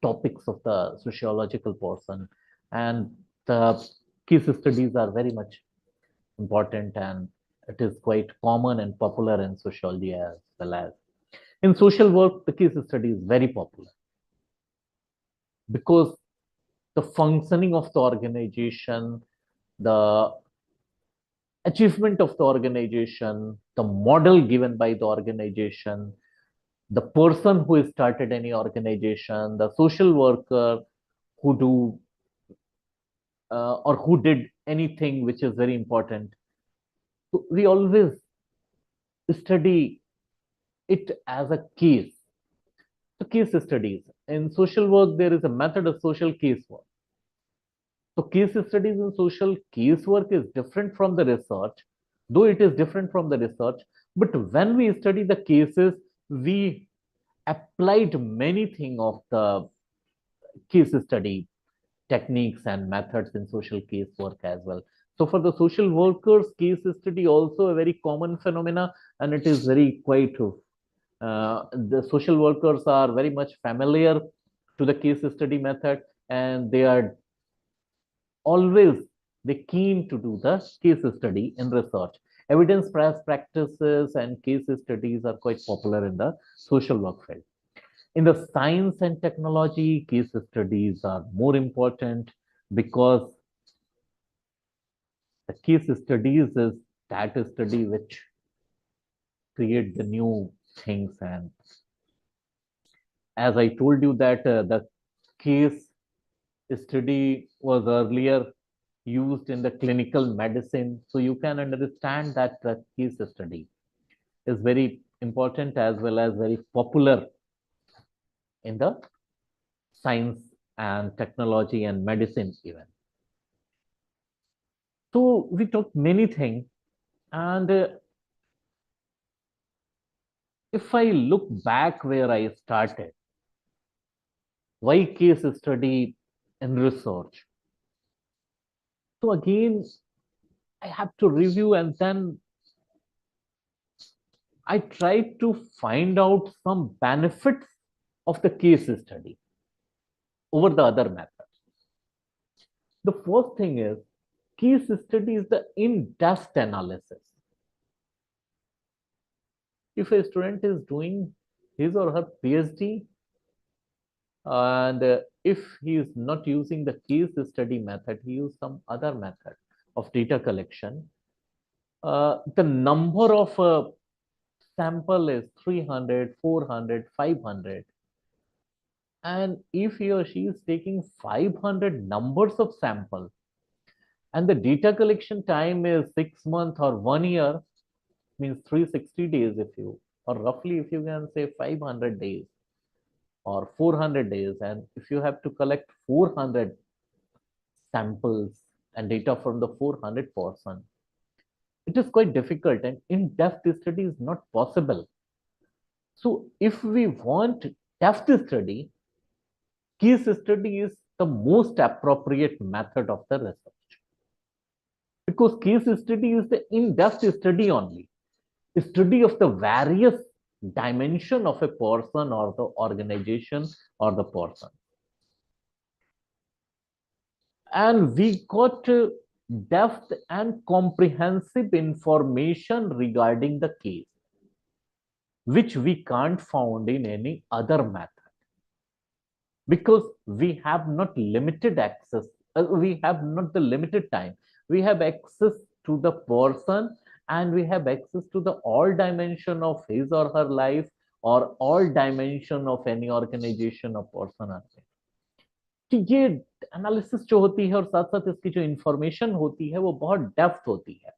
Speaker 3: topics of the sociological portion, and the case studies are very much important, and it is quite common and popular in sociology as well as in social work. The case study is very popular because the functioning of the organization, the achievement of the organization, the model given by the organization, the person who started any organization, the social worker who do or who did anything which is very important. So we always study it as a case. So case studies. In social work, there is a method of social case work. So case studies in social case work is different from the research, though it is different from the research. But when we study the cases, we applied many things of the case study techniques and methods in social case work as well. So for the social workers, case study also a very common phenomena, and it is very quite the social workers are very much familiar to the case study method, and they are always they keen to do the case study in research. Evidence-based practices and case studies are quite popular in the social work field. In the science and technology, case studies are more important because the case studies is that study which create the new things. And as I told you that the case study was earlier used in the clinical medicine. So you can understand that the case study is very important as well as very popular in the science and technology and medicine even. So we talked many things, and if I look back where I started, why case study in research? So again, I have to review, and then I tried to find out some benefits of the case study over the other methods. The first thing is case study is the in-depth analysis. If a student is doing his or her PhD, and if he is not using the case study method, he uses some other method of data collection, the number of sample is 300, 400, 500. And if he or she is taking 500 numbers of sample, and the data collection time is 6 months or 1 year, means 360 days, if you, or roughly if you can say 500 days or 400 days, and if you have to collect 400 samples and data from the 400 person, it is quite difficult, and in-depth study is not possible. So if we want depth study, case study is the most appropriate method of the research, because case study is the in-depth study only, study of the various dimension of a person or the organization or the person. And we got depth and comprehensive information regarding the case, which we can't found in any other method, because we have not limited access, we have not the limited time, we have access to the person, and we have access to the all dimension of his or her life, or all dimension of any organization or person आते हैं. तो ये analysis जो होती है और साथ साथ इसकी जो इंफॉर्मेशन होती है वो बहुत डेप्थ होती है.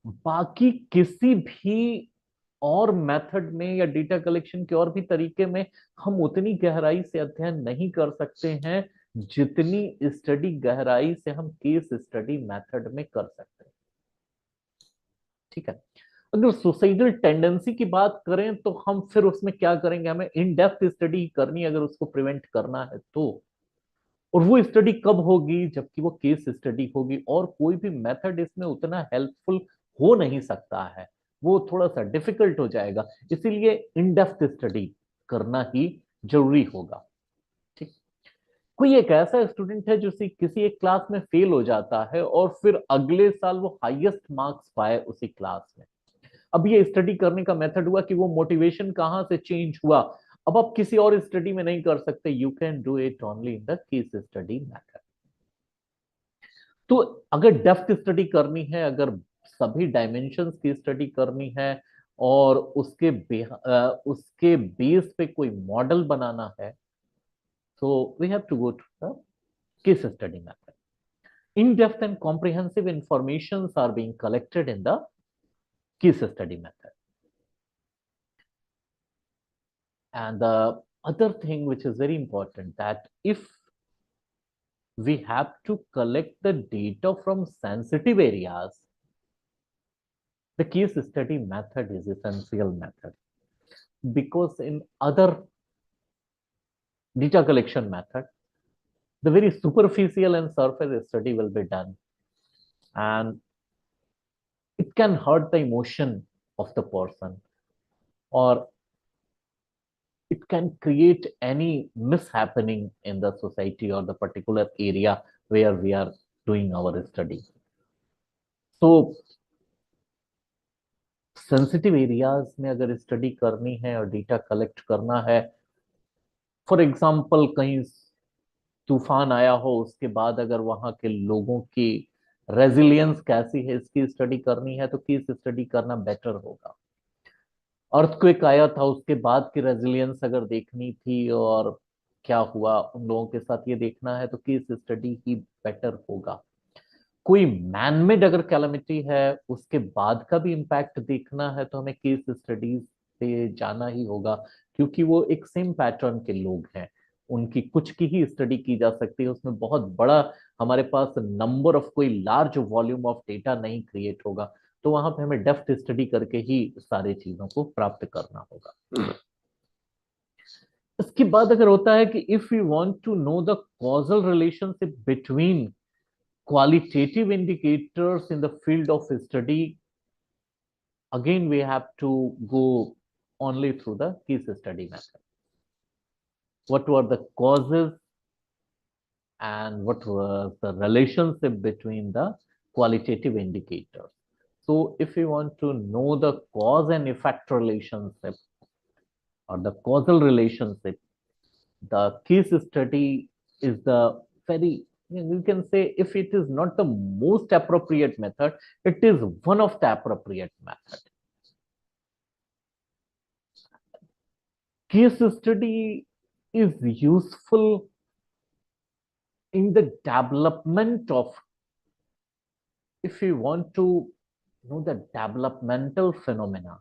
Speaker 3: बाकी किसी भी और मेथड में या डेटा कलेक्शन के और भी तरीके में हम उतनी गहराई से अध्ययन नहीं कर सकते हैं जितनी स्टडी गहराई से हम केस स्टडी मेथड में कर सकते हैं. ठीक है. अगर सुसाइडल टेंडेंसी की बात करें तो हम फिर उसमें क्या करेंगे, हमें इन डेप्थ स्टडी करनी अगर उसको प्रिवेंट करना है तो, और वो स्टडी कब होगी, जबकि वो केस स्टडी होगी, और कोई भी मेथड इसमें उतना हेल्पफुल हो नहीं सकता है, वो थोड़ा सा डिफिकल्ट हो जाएगा, इसीलिए इन डेप्थ स्टडी करना ही जरूरी होगा. ठीक. कोई एक ऐसा स्टूडेंट है जो किसी एक क्लास में फेल हो जाता है और फिर अगले साल वो हाईएस्ट मार्क्स पाए उसी क्लास में. अब ये स्टडी करने का मेथड हुआ कि वो मोटिवेशन कहां से चेंज हुआ. अब आप किसी और स्टडी में नहीं कर सकते, you can do it only in the case study method. तो अगर डेप्थ स्टडी करनी है, अगर सभी डायमेंशंस की स्टडी करनी है और उसके बेस पे कोई मॉडल बनाना है, so we have to go to the case study method. In-depth and comprehensive informations are being collected in the case study method. And the other thing which is very important, that if we have to collect the data from sensitive areas, the case study method is essential method, because in other data collection method, the very superficial and surface study will be done, and it can hurt the emotion of the person, or it can create any mishappening in the society or the particular area where we are doing our study. So sensitive areas में अगर study करनी है और data collect करना है, for example कहीं तूफान आया हो, उसके बाद अगर वहां के लोगों की रेजिलियंस कैसी है इसकी स्टडी करनी है, तो केस स्टडी करना बेटर होगा. अर्थक्वेक आया था, उसके बाद की रेजिलियंस अगर देखनी थी और क्या हुआ उन लोगों के साथ ये देखना है, तो केस स्टडी ही बेटर होगा. कोई मैनमेड अगर कैलमिटी है उसके बाद का भी इम्पैक्ट देखना है तो हमें केस स्टडीज पे जाना ही होगा, क्योंकि वो एक सेम पैटर्न के लोग हैं। उनकी कुछ की ही स्टडी की जा सकती है, उसमें बहुत बड़ा हमारे पास नंबर ऑफ कोई लार्ज वॉल्यूम ऑफ डेटा नहीं क्रिएट होगा। तो वहां पे हमें डेप्थ स्टडी करके ही सारी चीजों को प्राप्त करना होगा। इसके बाद अगर होता है कि if you want to know the causal relationship between qualitative indicators in the field of study, again we have to go only through the case study method. What were the causes and what was the relationship between the qualitative indicators? So if we want to know the cause and effect relationship or the causal relationship, the case study is the very, you can say, if it is not the most appropriate method, it is one of the appropriate method. Case study is useful in the development of, if you want to know the developmental phenomena,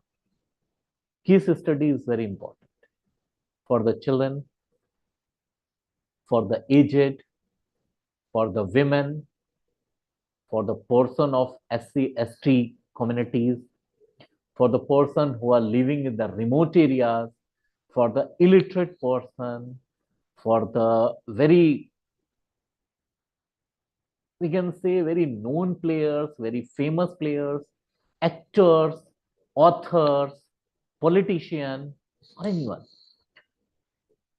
Speaker 3: case study is very important for the children, for the aged, for the women, for the person of SC, ST communities, for the person who are living in the remote areas, for the illiterate person, for the very, we can say, very known players, very famous players, actors, authors, politicians, or anyone.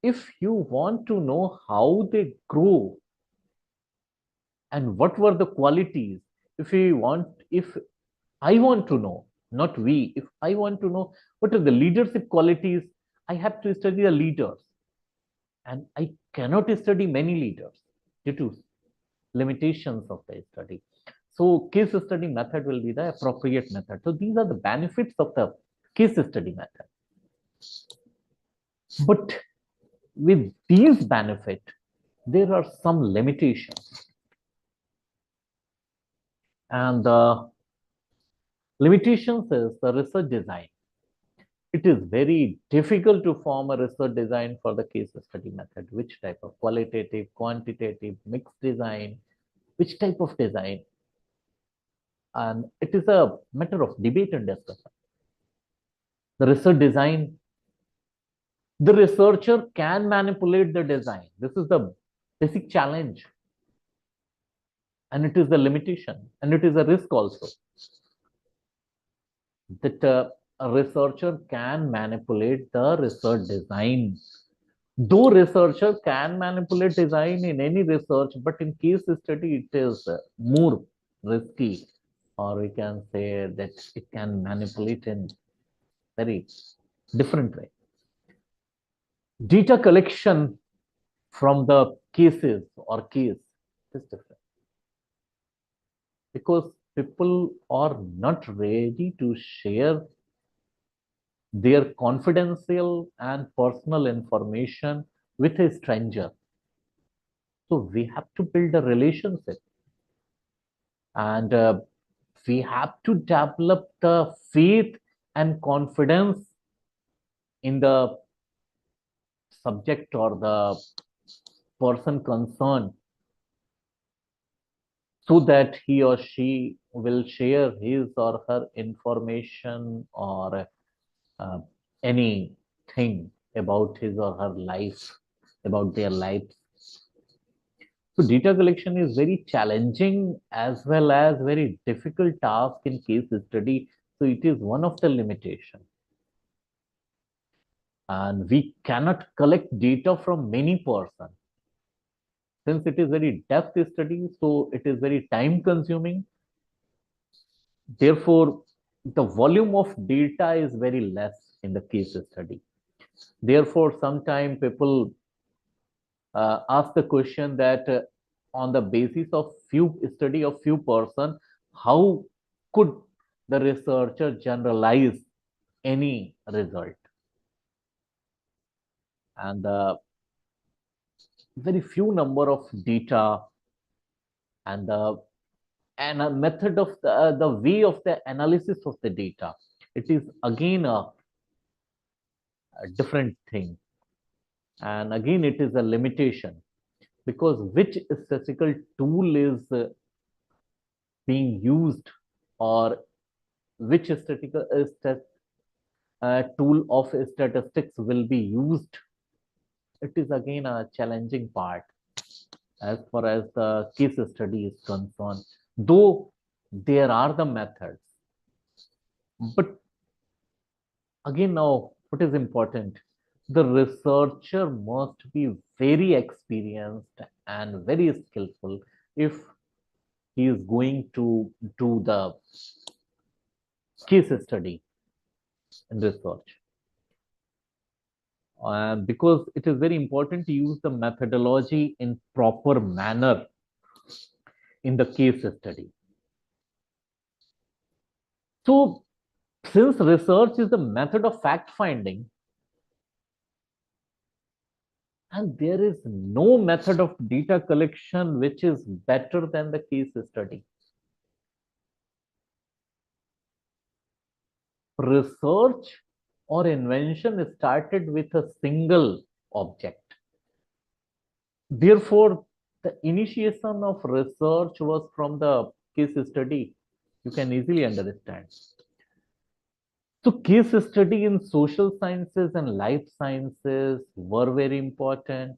Speaker 3: If you want to know how they grow and what were the qualities, if I want to know, not we, if I want to know what are the leadership qualities, I have to study the leaders. And I cannot study many leaders due to limitations of the study. So case study method will be the appropriate method. So these are the benefits of the case study method. But with these benefits, there are some limitations. And the limitations is the research design. It is very difficult to form a research design for the case study method. Which type of qualitative, quantitative, mixed design, which type of design? And it is a matter of debate and discussion. The research design, the researcher can manipulate the design. This is the basic challenge. And it is the limitation, and it is a risk also. That a researcher can manipulate the research design. Though researcher can manipulate design in any research, but in case study it is more risky, or we can say that it can manipulate in very different way. Data collection from the cases or case is different, because people are not ready to share their confidential and personal information with a stranger. So we have to build a relationship, and we have to develop the faith and confidence in the subject or the person concerned, so that he or she will share his or her information or anything about his or her life, about their lives. So data collection is very challenging as well as very difficult task in case study. So it is one of the limitations. And we cannot collect data from many persons. Since it is very depth study, so it is very time consuming. Therefore, the volume of data is very less in the case study. Therefore, sometimes people ask the question that on the basis of few study of few person, how could the researcher generalize any result? And the very few number of data and the and a method of the way of the analysis of the data. It is again a different thing. And again, it is a limitation, because which statistical tool is being used, or which statistical tool of statistics will be used, it is again a challenging part as far as the case study is concerned, though there are the methods. But again, now what is important, the researcher must be very experienced and very skillful if he is going to do the case study in research. Because it is very important to use the methodology in proper manner in the case study. So, since research is the method of fact finding, and there is no method of data collection which is better than the case study. Research or invention started with a single object. Therefore, the initiation of research was from the case study. You can easily understand. So case study in social sciences and life sciences were very important.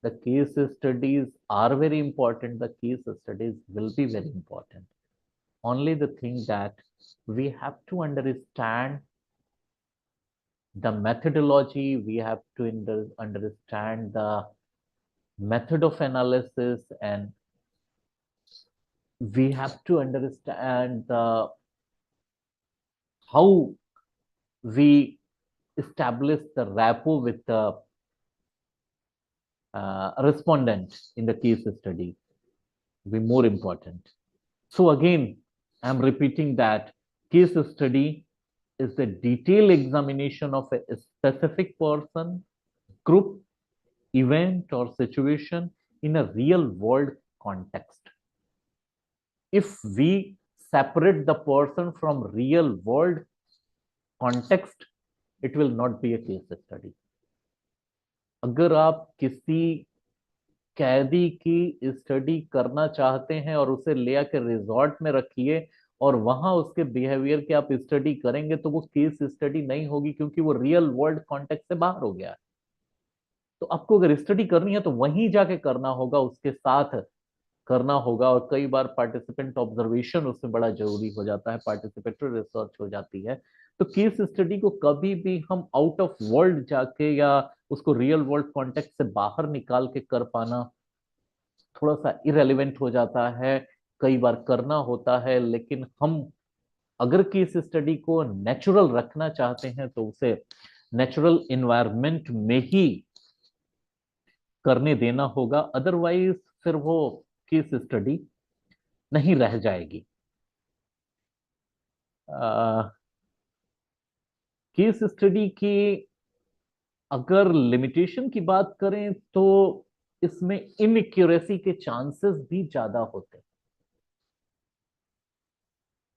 Speaker 3: The case studies are very important. The case studies will be very important. Only the thing that we have to understand the methodology, we have to understand the method of analysis, and we have to understand how we establish the rapport with the respondent in the case study will be more important. So again, I'm repeating that case study is the detailed examination of a specific person, group, event, or situation in a real world context. If we separate the person from real world context, it will not be a case study. अगर आप किसी कैदी की study करना चाहते हैं और उसे ले आकर रिजॉर्ट में रखिए और वहां उसके बिहेवियर की आप स्टडी करेंगे, तो वो केस स्टडी नहीं होगी, क्योंकि वो रियल वर्ल्ड कॉन्टेक्स्ट से बाहर हो गया है। तो आपको अगर स्टडी करनी है तो वहीं जाके करना होगा, उसके साथ करना होगा। और कई बार पार्टिसिपेंट ऑब्जर्वेशन उसमें बड़ा जरूरी हो जाता है, पार्टिसिपेटरी रिसर्च हो जाती है। तो केस स्टडी को कभी भी हम आउट ऑफ वर्ल्ड जाके या उसको रियल वर्ल्ड कॉन्टेक्स्ट से बाहर निकाल के कर पाना थोड़ा सा इरेलीवेंट हो जाता है। कई बार करना होता है, लेकिन हम अगर केस स्टडी को नेचुरल रखना चाहते हैं तो उसे नेचुरल इन्वायरमेंट में ही करने देना होगा, अदरवाइज फिर वो केस स्टडी नहीं रह जाएगी। केस स्टडी की अगर लिमिटेशन की बात करें तो इसमें इनएक्यूरेसी के चांसेस भी ज्यादा होते हैं।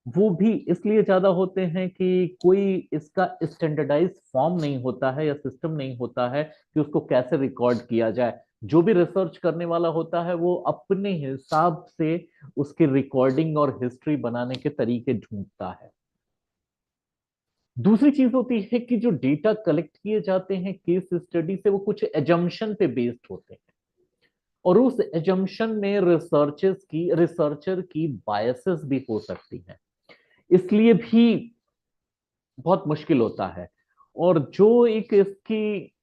Speaker 3: वो भी इसलिए ज्यादा होते हैं कि कोई इसका स्टैंडर्डाइज फॉर्म नहीं होता है या सिस्टम नहीं होता है कि उसको कैसे रिकॉर्ड किया जाए। जो भी रिसर्च करने वाला होता है वो अपने हिसाब से उसकी रिकॉर्डिंग और हिस्ट्री बनाने के तरीके ढूंढता है। दूसरी चीज होती है कि जो डेटा कलेक्ट किए जाते हैं केस स्टडी से, वो कुछ एजम्पशन पे बेस्ड होते हैं, और उस एजम्पशन में रिसर्चर की बायसेस भी हो सकती हैं, इसलिए भी बहुत मुश्किल होता है। और जो एक इसकी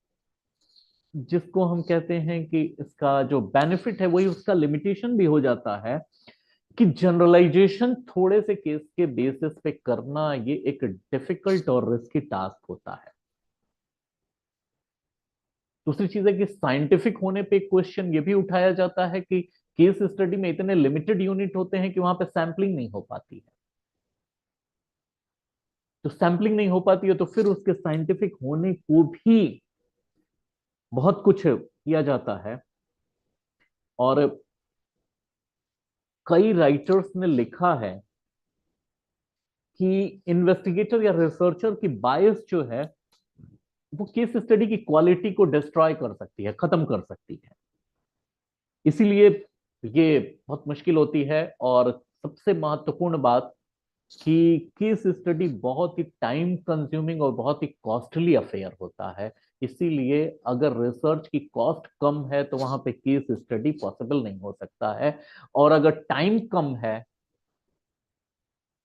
Speaker 3: जिसको हम कहते हैं कि इसका जो बेनिफिट है वही उसका लिमिटेशन भी हो जाता है कि जनरलाइजेशन थोड़े से केस के बेसिस पे करना ये एक डिफिकल्ट और रिस्की टास्क होता है। दूसरी चीज है कि साइंटिफिक होने पे क्वेश्चन ये भी उठाया जाता है कि केस स्टडी में इतने लिमिटेड यूनिट होते हैं कि वहां पे सैंपलिंग नहीं हो पाती है। तो सैंपलिंग नहीं हो पाती है तो फिर उसके साइंटिफिक होने को भी बहुत कुछ किया जाता है। और कई राइटर्स ने लिखा है कि इन्वेस्टिगेटर या रिसर्चर की बायस जो है वो केस स्टडी की क्वालिटी को डिस्ट्रॉय कर सकती है, खत्म कर सकती है। इसीलिए ये बहुत मुश्किल होती है। और सबसे महत्वपूर्ण बात कि केस स्टडी बहुत ही टाइम कंज्यूमिंग और बहुत ही कॉस्टली अफेयर होता है। इसीलिए अगर रिसर्च की कॉस्ट कम है तो वहां पे केस स्टडी पॉसिबल नहीं हो सकता है, और अगर टाइम कम है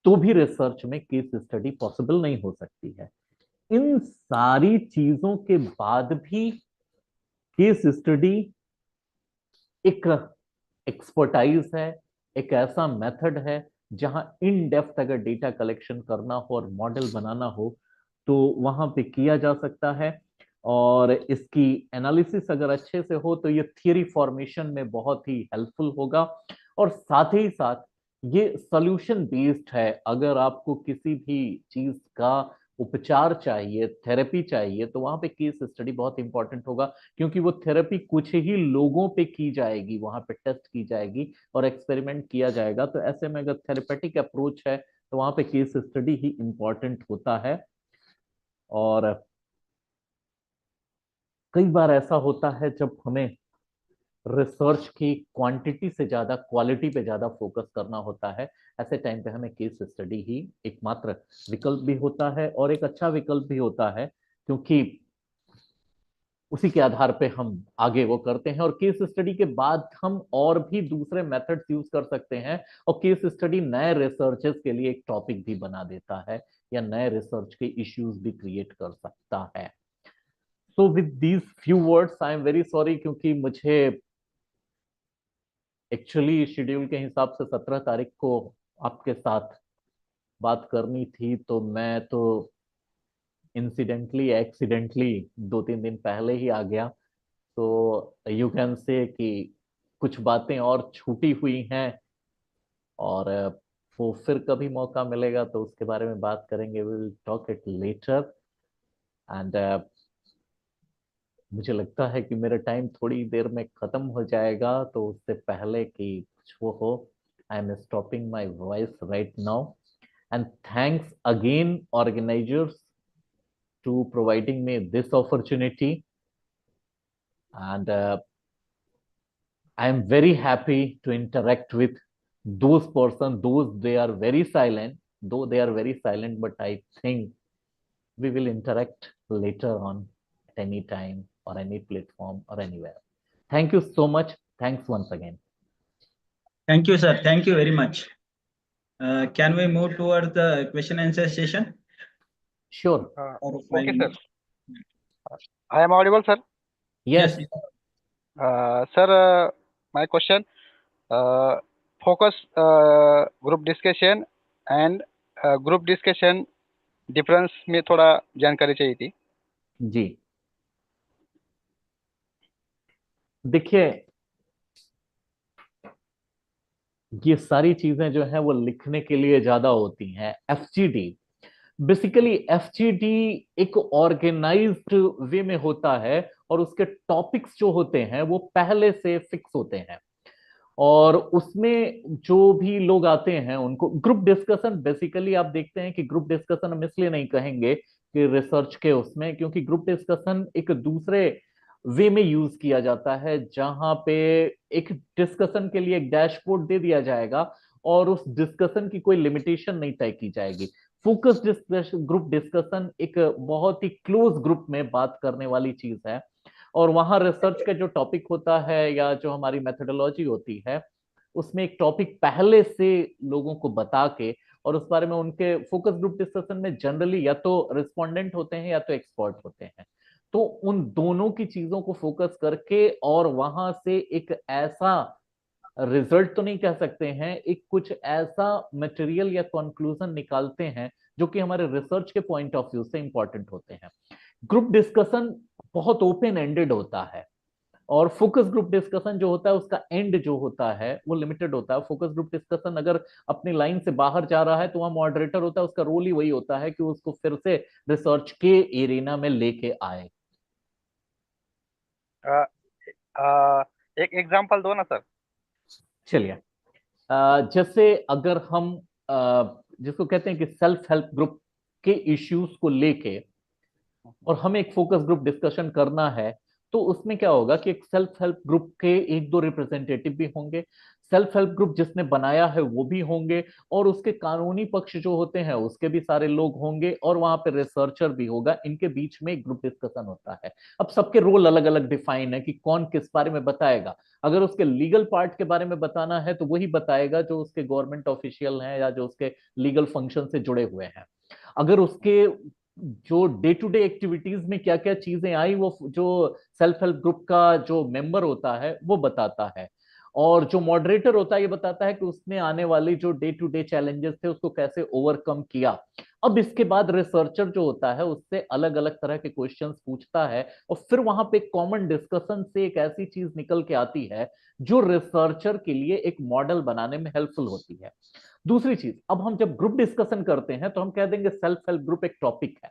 Speaker 3: तो भी रिसर्च में केस स्टडी पॉसिबल नहीं हो सकती है। इन सारी चीजों के बाद भी केस स्टडी एक एक्सपर्टाइज है, एक ऐसा मेथड है जहां इन डेप्थ अगर डेटा कलेक्शन करना हो और मॉडल बनाना हो तो वहां पे किया जा सकता है। और इसकी एनालिसिस अगर अच्छे से हो तो ये थियरी फॉर्मेशन में बहुत ही हेल्पफुल होगा। और साथ ही साथ ये सॉल्यूशन बेस्ड है। अगर आपको किसी भी चीज का उपचार चाहिए, थेरेपी चाहिए, तो वहां पे केस स्टडी बहुत इंपॉर्टेंट होगा, क्योंकि वो थेरेपी कुछ ही लोगों पे की जाएगी, वहां पे टेस्ट की जाएगी और एक्सपेरिमेंट किया जाएगा। तो ऐसे में अगर थेरेपेटिक अप्रोच है तो वहां पे केस स्टडी ही इंपॉर्टेंट होता है। और कई बार ऐसा होता है जब हमें रिसर्च की क्वांटिटी से ज्यादा क्वालिटी पे ज्यादा फोकस करना होता है, ऐसे टाइम पे हमें केस स्टडी ही एकमात्र विकल्प भी होता है और एक अच्छा विकल्प भी होता है, क्योंकि उसी के आधार पे हम आगे वो करते हैं। और केस स्टडी के बाद हम और भी दूसरे मेथड्स यूज कर सकते हैं, और केस स्टडी नए रिसर्चेस के लिए एक टॉपिक भी बना देता है या नए रिसर्च के इश्यूज भी क्रिएट कर सकता है। So with these few words I am very sorry, क्योंकि मुझे एक्चुअली शेड्यूल के हिसाब से 17 तारीख को आपके साथ बात करनी थी, तो मैं तो इंसिडेंटली एक्सीडेंटली 2-3 दिन पहले ही आ गया। तो यू कैन से कि कुछ बातें और छूटी हुई हैं, और वो फिर कभी मौका मिलेगा तो उसके बारे में बात करेंगे। We will talk it later. And मुझे लगता है कि मेरा टाइम थोड़ी देर में खत्म हो जाएगा, तो उससे पहले कि कुछ वो हो, I am stopping my voice right now. And thanks again organisers to providing me this opportunity. And I am very happy to interact with those persons, those they are very silent, though they are very silent, but I think we will interact later on at any time or any platform or anywhere. Thank you so much. Thanks once again.
Speaker 1: Thank you, sir. Thank you very much. Can we move towards the question answer session?
Speaker 3: Sure.
Speaker 1: Or
Speaker 4: Okay, sir.
Speaker 1: 5 minutes?
Speaker 4: I am audible, sir.
Speaker 3: Yes.
Speaker 4: Sir, my question, focus group discussion and group discussion difference में थोड़ा जानकारी चाहिए थी।
Speaker 3: जी देखिए, ये सारी चीजें जो है वो लिखने के लिए ज्यादा होती हैं। एफजीडी, बेसिकली एफजीडी एक ऑर्गेनाइज्ड वे में होता है, और उसके टॉपिक्स जो होते हैं वो पहले से फिक्स होते हैं, और उसमें जो भी लोग आते हैं उनको ग्रुप डिस्कशन, बेसिकली आप देखते हैं कि ग्रुप डिस्कशन हम इसलिए नहीं कहेंगे कि रिसर्च के उसमें, क्योंकि ग्रुप डिस्कशन एक दूसरे वे में यूज किया जाता है, जहां पे एक डिस्कशन के लिए एक डैशबोर्ड दे दिया जाएगा और उस डिस्कशन की कोई लिमिटेशन नहीं तय की जाएगी। फोकस डिस्कशन, ग्रुप डिस्कशन एक बहुत ही क्लोज ग्रुप में बात करने वाली चीज है, और वहां रिसर्च का जो टॉपिक होता है या जो हमारी मेथोडोलॉजी होती है उसमें एक टॉपिक पहले से लोगों को बता के, और उस बारे में उनके फोकस ग्रुप डिस्कशन में जनरली या तो रिस्पोंडेंट होते हैं या तो एक्सपर्ट होते हैं, तो उन दोनों की चीजों को फोकस करके और वहां से एक ऐसा रिजल्ट तो नहीं कह सकते हैं, एक कुछ ऐसा मटेरियल या कंक्लूजन निकालते हैं जो कि हमारे रिसर्च के पॉइंट ऑफ व्यू से इंपॉर्टेंट होते हैं। ग्रुप डिस्कशन बहुत ओपन एंडेड होता है, और फोकस ग्रुप डिस्कशन जो होता है उसका एंड जो होता है वो लिमिटेड होता है। फोकस ग्रुप डिस्कशन अगर अपनी लाइन से बाहर जा रहा है तो वहां मॉडरेटर होता है, उसका रोल ही वही होता है कि उसको फिर से रिसर्च के एरिना में लेके आए।
Speaker 4: एक एग्जांपल दो ना सर।
Speaker 3: चलिए, जैसे अगर हम जिसको कहते हैं कि सेल्फ हेल्प ग्रुप के इश्यूज को लेके और हमें एक फोकस ग्रुप डिस्कशन करना है, तो उसमें क्या होगा कि एक सेल्फ हेल्प ग्रुप के एक दो रिप्रेजेंटेटिव भी होंगे, सेल्फ हेल्प ग्रुप जिसने बनाया है वो भी होंगे, और उसके कानूनी पक्ष जो होते हैं उसके भी सारे लोग होंगे, और वहां पे रिसर्चर भी होगा। इनके बीच में एक ग्रुप डिस्कशन होता है। अब सबके रोल अलग अलग डिफाइन है कि कौन किस बारे में बताएगा। अगर उसके लीगल पार्ट के बारे में बताना है तो वही बताएगा जो उसके गवर्नमेंट ऑफिशियल हैं या जो उसके लीगल फंक्शन से जुड़े हुए हैं। अगर उसके जो डे टू डे एक्टिविटीज में क्या क्या चीजें आई, वो जो सेल्फ हेल्प ग्रुप का जो मेंबर होता है वो बताता है। और जो मॉडरेटर होता है ये बताता है कि उसने आने वाली जो डे टू डे चैलेंजेस थे उसको कैसे ओवरकम किया। अब इसके बाद रिसर्चर जो होता है उससे अलग अलग तरह के क्वेश्चंस पूछता है, और फिर वहां पे कॉमन डिस्कशन से एक ऐसी चीज निकल के आती है जो रिसर्चर के लिए एक मॉडल बनाने में हेल्पफुल होती है। दूसरी चीज, अब हम जब ग्रुप डिस्कशन करते हैं तो हम कह देंगे सेल्फ हेल्प ग्रुप एक टॉपिक है।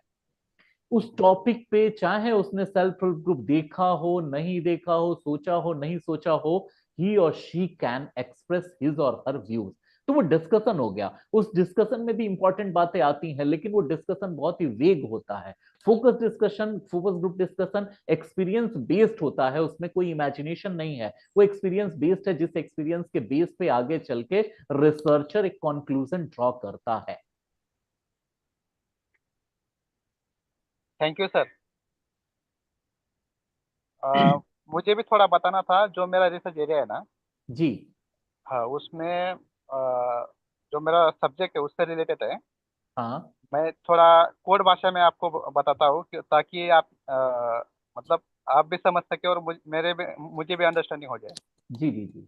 Speaker 3: उस टॉपिक पे चाहे उसने सेल्फ हेल्प ग्रुप देखा हो, नहीं देखा हो, सोचा हो, नहीं सोचा हो, ही और शी कैन एक्सप्रेस हिज और हर व्यूज। तो वो डिस्कशन हो गया। उस डिस्कशन में भी इंपॉर्टेंट बातें आती हैं, लेकिन वो डिस्कशन बहुत ही वेग होता है। Focus discussion, focus group discussion experience based होता है, उसमें कोई इमेजिनेशन नहीं है। वो एक्सपीरियंस बेस्ड है, जिस एक्सपीरियंस के बेस पे आगे चल के रिसर्चर एक कंक्लूजन ड्रॉ करता है।
Speaker 4: Thank you sir. मुझे भी थोड़ा बताना था, जो मेरा रिसर्च एरिया है ना,
Speaker 3: जी।
Speaker 4: हाँ उसमें जो मेरा सब्जेक्ट है उससे रिलेटेड है।
Speaker 3: हाँ
Speaker 4: मैं थोड़ा कोड भाषा में आपको बताता हूँ ताकि आप मतलब आप भी समझ सके और मुझे भी अंडरस्टैंडिंग हो जाए।
Speaker 3: जी जी जी।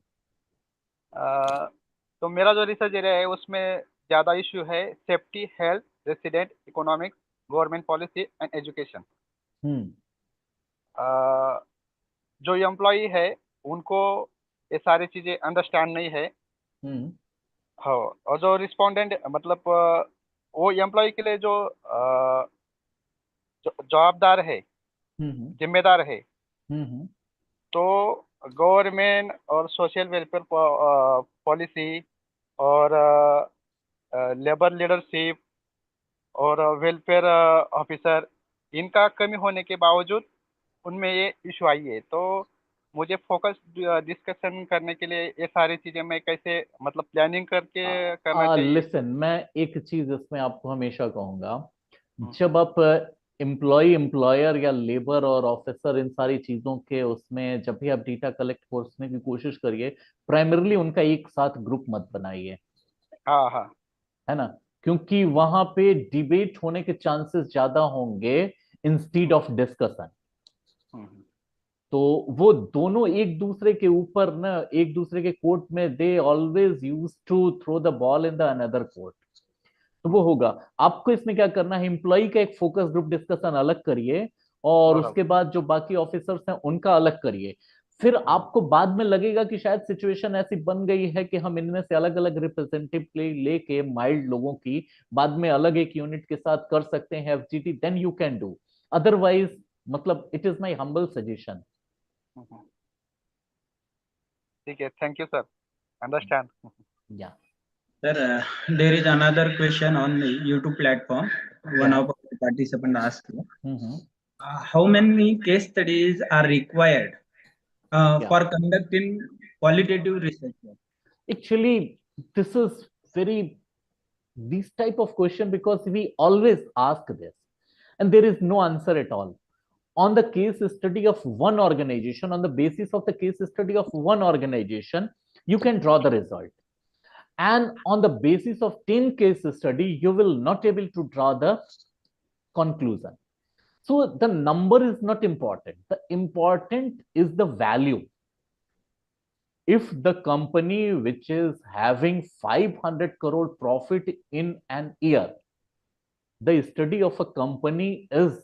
Speaker 4: अ, तो मेरा जो रिसर्च एरिया है उसमें ज़्यादा इश्यू है safety, health, resident, economics, government policy and education.
Speaker 3: Hmm
Speaker 4: जो एम्प्लॉई है उनको ये सारी चीज़ें अंडरस्टैंड नहीं है।
Speaker 3: हम्म
Speaker 4: हाँ, और जो रिस्पोंडेंट मतलब वो एम्प्लॉय के लिए जो जवाबदार है,
Speaker 3: हम्म
Speaker 4: जिम्मेदार है,
Speaker 3: हम्म
Speaker 4: तो गवर्नमेंट और सोशल वेलफेयर पॉलिसी और लेबर लीडरशिप और वेलफेयर ऑफिसर, इनका कमी होने के बावजूद उनमें ये इशू आई है। तो मुझे फोकस डिस्कशन करने के लिए ये सारी चीज़ें मैं कैसे मतलब प्लानिंग करके करना चाहिए।
Speaker 3: लिसन, मैं एक चीज इसमें आपको हमेशा कहूंगा।
Speaker 4: हम्म,
Speaker 3: जब आप एम्प्लॉय, एम्प्लॉयर या लेबर और ऑफिसर, इन सारी चीजों के उसमें जब भी आप डेटा कलेक्ट करने की कोशिश करिए, प्राइमरली उनका एक साथ ग्रुप मत बनाइए।
Speaker 4: हाँ हाँ।
Speaker 3: है ना? क्योंकि वहां पे डिबेट होने के चांसेस ज्यादा होंगे इंस्टीड
Speaker 4: हम्म,
Speaker 3: ऑफ डिस्कशन।
Speaker 4: हम्म,
Speaker 3: तो वो दोनों एक दूसरे के ऊपर ना, एक दूसरे के कोर्ट में they always use to throw the ball in the another court. तो वो होगा। आपको इसमें क्या करना है, एम्प्लॉय का एक फोकस ग्रुप डिस्कशन अलग करिए, और
Speaker 4: बराबर।
Speaker 3: उसके बाद जो बाकी ऑफिसर्स हैं उनका अलग करिए। फिर
Speaker 4: हम्म,
Speaker 3: आपको बाद में लगेगा कि शायद सिचुएशन ऐसी बन गई है कि हम इनमें से अलग अलग रिप्रेजेंटेटिव लेके माइल्ड लोगों की बाद में अलग एक यूनिट के साथ कर सकते हैं FGT, then you can do. Otherwise, मतलब it is my humble suggestion.
Speaker 4: Hmm. ठीक है, थैंक यू सर, अंडरस्टैंड।
Speaker 3: या
Speaker 1: Sir, there is another question on the YouTube platform. One
Speaker 3: या
Speaker 1: of the participants asked,
Speaker 3: hmm
Speaker 1: how many case studies are required
Speaker 3: या
Speaker 1: for conducting qualitative research?
Speaker 3: actually, this is very these type of question because we always ask this and there is no answer at all. On the case study of one organization, on the basis of the case study of one organization, you can draw the result, and on the basis of 10 case study you will not able to draw the conclusion. So the number is not important, the important is the value. If the company which is having 500 crore profit in an year, the study of a company is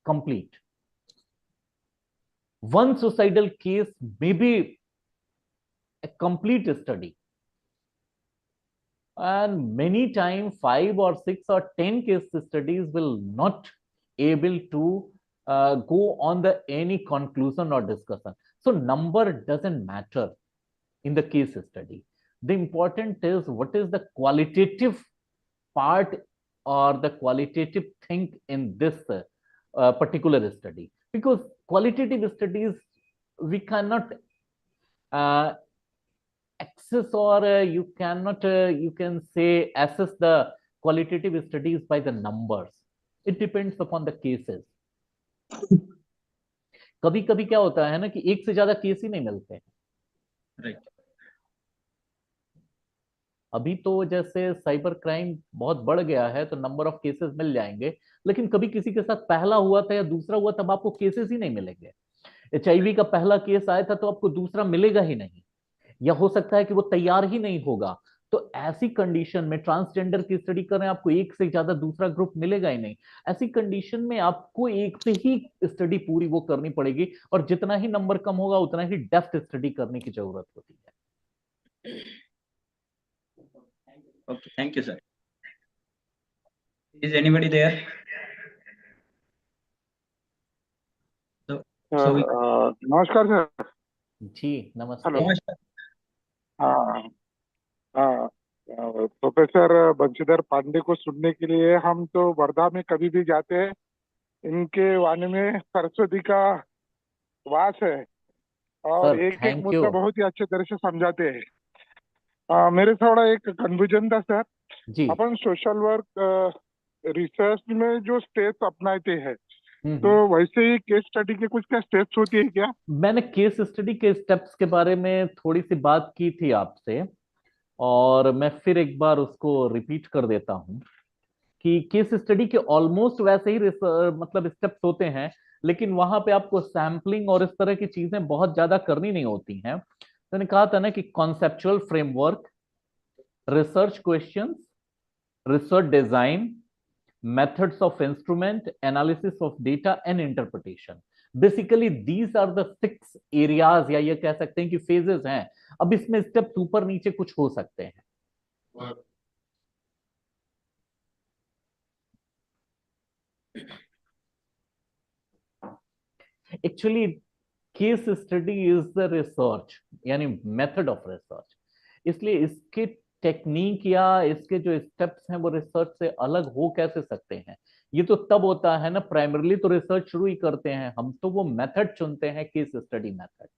Speaker 3: complete. One suicidal case may be a complete study, and many times 5 or 6 or 10 case studies will not able to go on the any conclusion or discussion. So number doesn't matter in the case study. The important is what is the qualitative part or the qualitative thing in this particular study, because qualitative studies we cannot uh, access, or you cannot you can say assess the qualitative studies by the numbers. It depends upon the cases. कभी कभी क्या होता है ना कि एक से ज्यादा केस ही नहीं मिलते हैं।
Speaker 1: Right.
Speaker 3: अभी तो जैसे साइबर क्राइम बहुत बढ़ गया है तो नंबर ऑफ केसेस मिल जाएंगे, लेकिन कभी किसी के साथ पहला हुआ था या दूसरा हुआ तब आपको केसेस ही नहीं मिलेंगे। HIV का पहला केस आया था तो आपको दूसरा मिलेगा ही नहीं, या हो सकता है कि वो तैयार ही नहीं होगा। तो ऐसी कंडीशन में ट्रांसजेंडर की स्टडी कर रहे हैं, आपको एक से ज्यादा दूसरा ग्रुप मिलेगा ही नहीं। ऐसी कंडीशन में आपको एक पे ही स्टडी पूरी वो करनी पड़ेगी, और जितना ही नंबर कम होगा उतना ही डेप्थ स्टडी करने की जरूरत होती है।
Speaker 1: Okay, thank you, sir. Is anybody there? So we
Speaker 4: नमस्कार सर।
Speaker 3: जी नमस्ते।
Speaker 4: हेलो।
Speaker 1: Namaskar.
Speaker 4: हाँ हाँ, प्रोफेसर बंशीधर पांडे को सुनने के लिए हम तो वर्धा में कभी भी जाते हैं। इनके वाणी में सरस्वती का वास है और
Speaker 3: सर
Speaker 4: एक एक
Speaker 3: थैंक यू।
Speaker 4: मुद्दा बहुत ही अच्छे तरह से समझाते हैं। मेरे थोड़ा एक कन्फ्यूजन था सर।
Speaker 3: जी
Speaker 4: अपन सोशल वर्क रिसर्च में जो स्टेप्स अपनाते हैं, तो
Speaker 3: हम्म।
Speaker 4: वैसे ही केस स्टडी के कुछ क्या स्टेप्स होती है क्या?
Speaker 3: मैंने केस स्टडी के स्टेप्स के बारे में थोड़ी सी बात की थी आपसे, और मैं फिर एक बार उसको रिपीट कर देता हूँ कि केस स्टडी के ऑलमोस्ट वैसे ही मतलब स्टेप्स होते हैं, लेकिन वहां पे आपको सैम्पलिंग और इस तरह की चीजें बहुत ज्यादा करनी नहीं होती हैं। तो मैंने कहा था ना कि conceptual framework, research questions, research design, methods of instrument, analysis of data and interpretation. Basically these are the 6 areas, या ये कह सकते हैं कि phases हैं। अब इसमें स्टेप्स ऊपर नीचे कुछ हो सकते हैं। Actually case study is the research, यानी मेथड ऑफ रिसर्च, इसलिए इसके टेक्निक या इसके जो स्टेप्स हैं वो रिसर्च से अलग हो कैसे सकते हैं। ये तो तब होता है ना, प्राइमरली तो रिसर्च शुरू ही करते हैं हम, तो वो मेथड चुनते हैं case study method.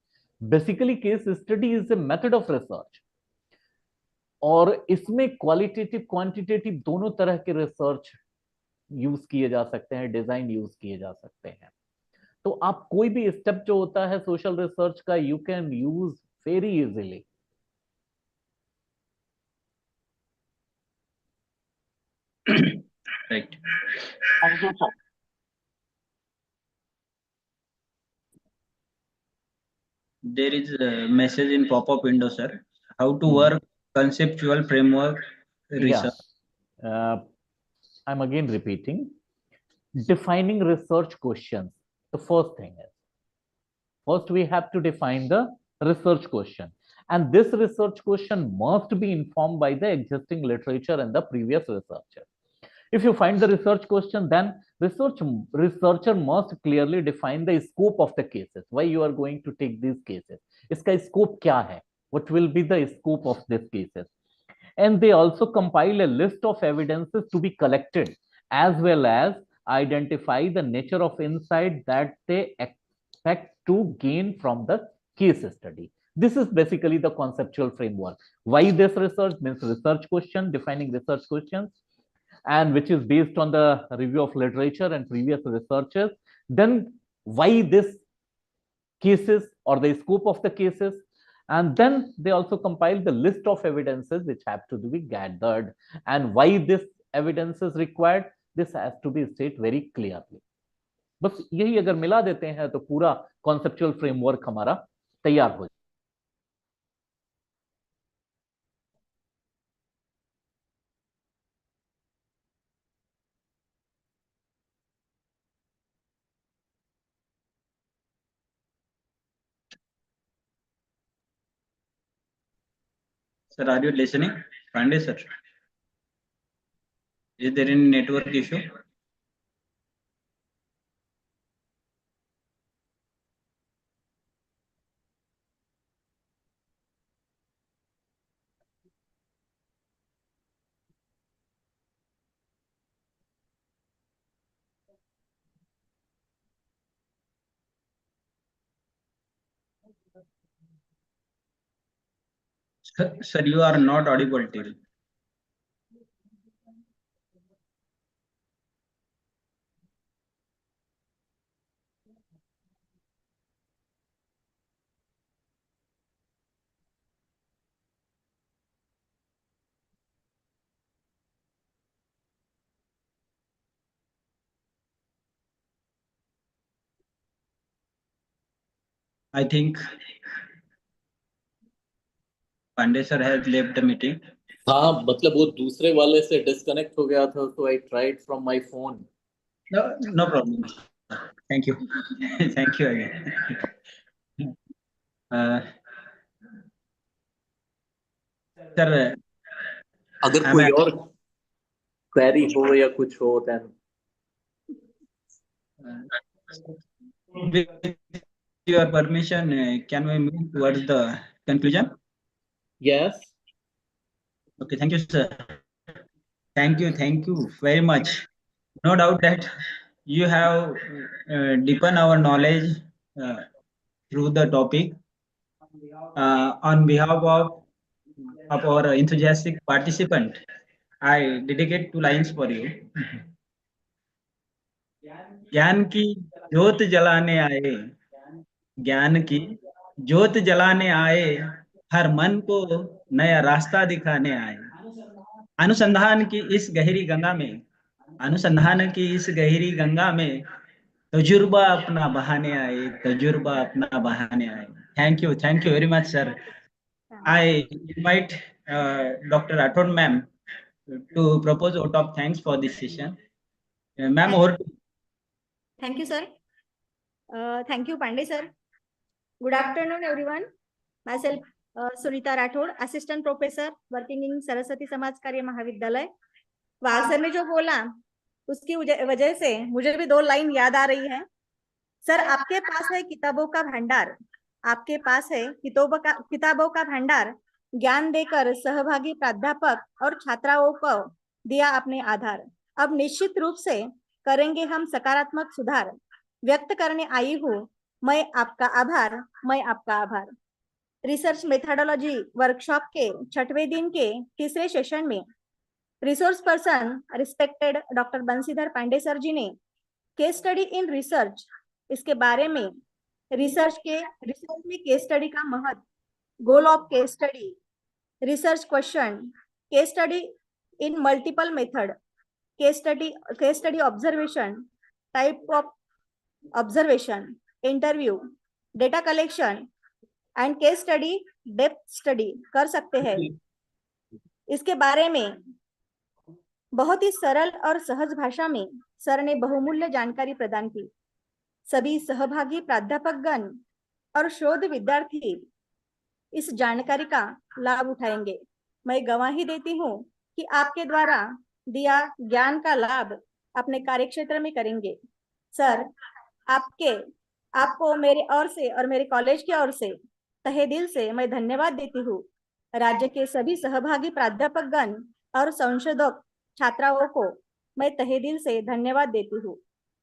Speaker 3: Basically case study is a method of research, और इसमें क्वालिटेटिव क्वांटिटेटिव दोनों तरह के रिसर्च यूज किए जा सकते हैं, डिजाइन यूज किए जा सकते हैं। तो आप कोई भी स्टेप जो होता है सोशल रिसर्च का, you can use very easily.
Speaker 1: Right.
Speaker 4: Thank you sir.
Speaker 1: There is a message in pop-up window, sir. How to work conceptual framework research.
Speaker 3: Yeah, I'm again repeating. Defining research questions. The first thing is, first we have to define the research question, and this research question must be informed by the existing literature and the previous researcher. If you find the research question, then researcher must clearly define the scope of the cases. Why you are going to take these cases? इसका scope क्या है? What will be the scope of these cases? And they also compile a list of evidences to be collected, as well as identify the nature of insight that they expect to gain from the case study. This is basically the conceptual framework. Why this research means research question, defining research questions, and which is based on the review of literature and previous researchers. Then why this cases or the scope of the cases, and then they also compile the list of evidences which have to be gathered, and why this evidence is required. This has to be stated very clearly. बस यही अगर मिला देते हैं तो पूरा conceptual framework हमारा तैयार हो जाए।
Speaker 1: Sir, are you listening? Pandey, sir. Is there any network issue? Sir, you are not audible till. I think Pandey sir has left the meeting.
Speaker 3: हाँ मतलब वो दूसरे वाले से डिस्कनेक्ट हो गया था, so I tried from my phone.
Speaker 1: No problem. Thank you. Thank you again. Uh, sir,
Speaker 3: अगर
Speaker 1: I'm
Speaker 3: कोई और क्वेरी हो या कुछ हो, then
Speaker 1: with your permission, can we move towards the conclusion?
Speaker 3: yes.
Speaker 1: Okay, thank you, sir. Thank you very much. No doubt that you have deepened our knowledge uh, through the topic. On behalf of our enthusiastic participant, I dedicate 2 lines for you. ज्ञान की ज्योत जलाने आए, ज्ञान की ज्योत जलाने आए, हर मन को नया रास्ता दिखाने आए। अनुसंधान की इस गहरी गंगा में, अनुसंधान की इस गहरी गंगा में तजुर्बा अपना बहाने आए, तजुर्बा अपना बहाने आए। Thank you very much sir. I invite Dr. Rathod ma'am to propose vote of thanks for this session. Ma'am, over to you.
Speaker 5: Thank you, sir. Thank you, Pandey, sir. Good afternoon, everyone. Myself, Sunita Rathod, Assistant Professor, working in Saraswati समाज कार्य महाविद्यालय। वाल sir ने जो बोला उसकी वजह से मुझे भी 2 लाइन याद आ रही है। सर, आपके पास है किताबों का भंडार, आपके पास है किताबों का भंडार, ज्ञान देकर सहभागी प्राध्यापक और छात्राओं को दिया अपने आधार। अब निश्चित रूप से करेंगे हम सकारात्मक सुधार। व्यक्त करने आई हूँ मैं आपका आभार, मैं आपका आभार। रिसर्च मेथोडोलॉजी वर्कशॉप के 6वें दिन के तीसरे सेशन में resource person respected doctor Banshidhar Pandey sir ji ने केस स्टडी इन रिसर्च, इसके बारे में रिसर्च में केस स्टडी का महत्व, goal of case study, research question, case study in multiple method, case study observation, type of observation, interview, data collection and case study depth study कर सकते हैं। इसके बारे में बहुत ही सरल और सहज भाषा में सर ने बहुमूल्य जानकारी प्रदान की। सभी सहभागी प्राध्यापकगण और शोध विद्यार्थी इस जानकारी का लाभ उठाएंगे। मैं गवाही देती हूँ कि आपके द्वारा दिया ज्ञान का लाभ अपने कार्यक्षेत्र में करेंगे। सर, आपको मेरे ओर से और मेरे कॉलेज की ओर से तहे दिल से मैं धन्यवाद देती हूँ। राज्य के सभी सहभागी प्राध्यापकगण और संशोधक छात्राओं को मैं तहे दिल से धन्यवाद देती हूँ।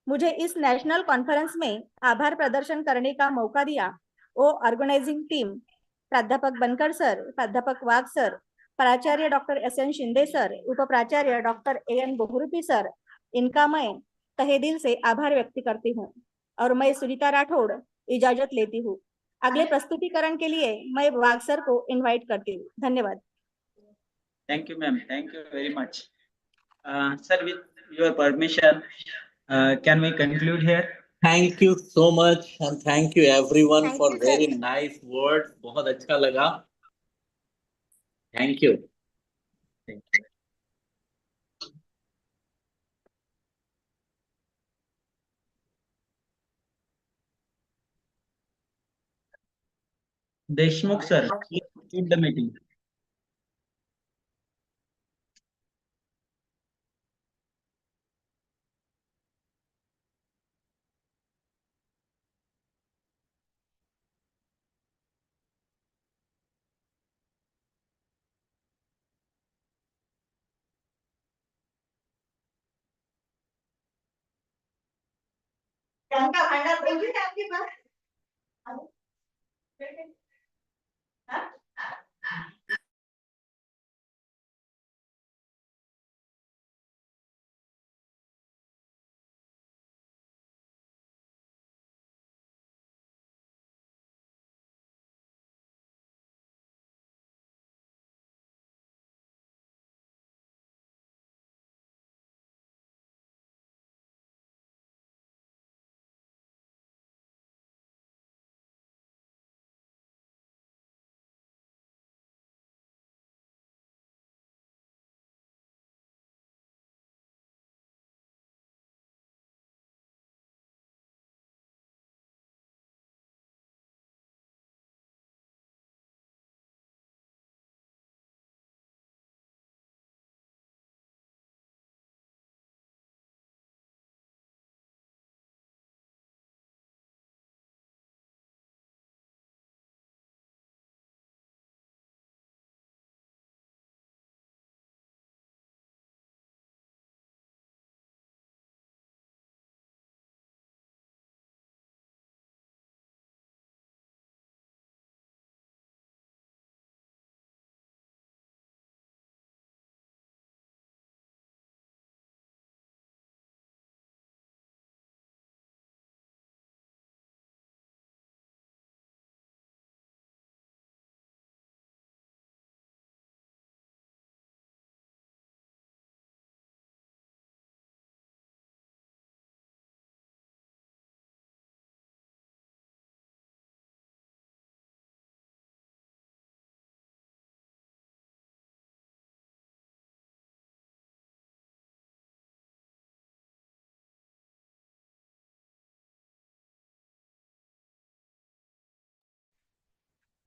Speaker 5: मुझे इस नेशनल कॉन्फ्रेंस में आभार प्रदर्शन करने का मौका दिया वो ऑर्गेनाइजिंग टीम, प्राध्यापक बनकर सर, प्राध्यापक वाघ सर, प्राचार्य डॉक्टर SN शिंदे सर, उप प्राचार्य डॉक्टर AN बहुरूपी सर, इनका मैं तहे दिल से आभार व्यक्त करती हूँ और मैं सुनीता राठौड़ इजाजत लेती हूँ। अगले प्रस्तुतिकरण के लिए मैं वाघ सर को इनवाइट करती हूँ। धन्यवाद।
Speaker 1: Thank you, ma'am. Thank you very much. Sir, with your permission, can we conclude here?
Speaker 3: Thank you so much and thank you everyone
Speaker 5: Thank
Speaker 3: for
Speaker 5: you, sir.
Speaker 3: very nice words. बहुत अच्छा लगा. Thank you.
Speaker 1: Thank you. Deshmukh sir, please conclude the meeting.
Speaker 5: ज्ञान का भंडार बोल रही है आपके पास।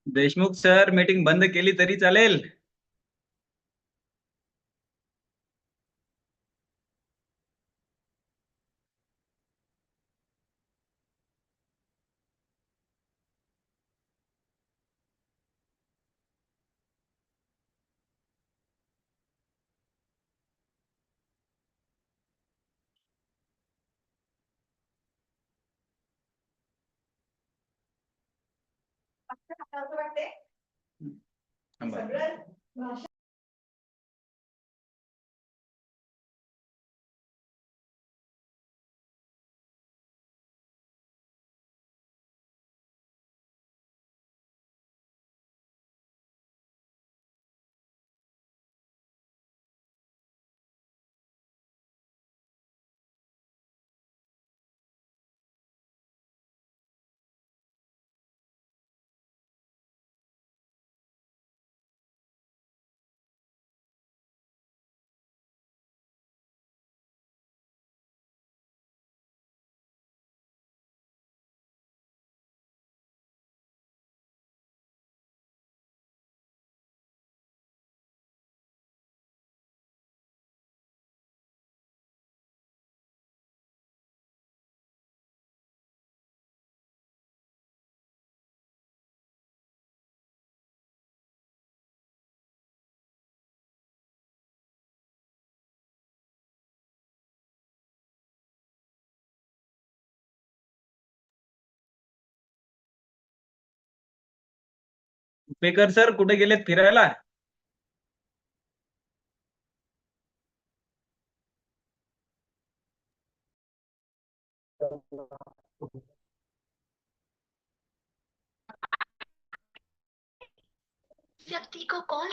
Speaker 1: देशमुख सर, मीटिंग बंद केली तरी चालेल? थांबा. उपेकर सर कुठे गेलेत फिरायला?
Speaker 6: व्यक्ति को कॉल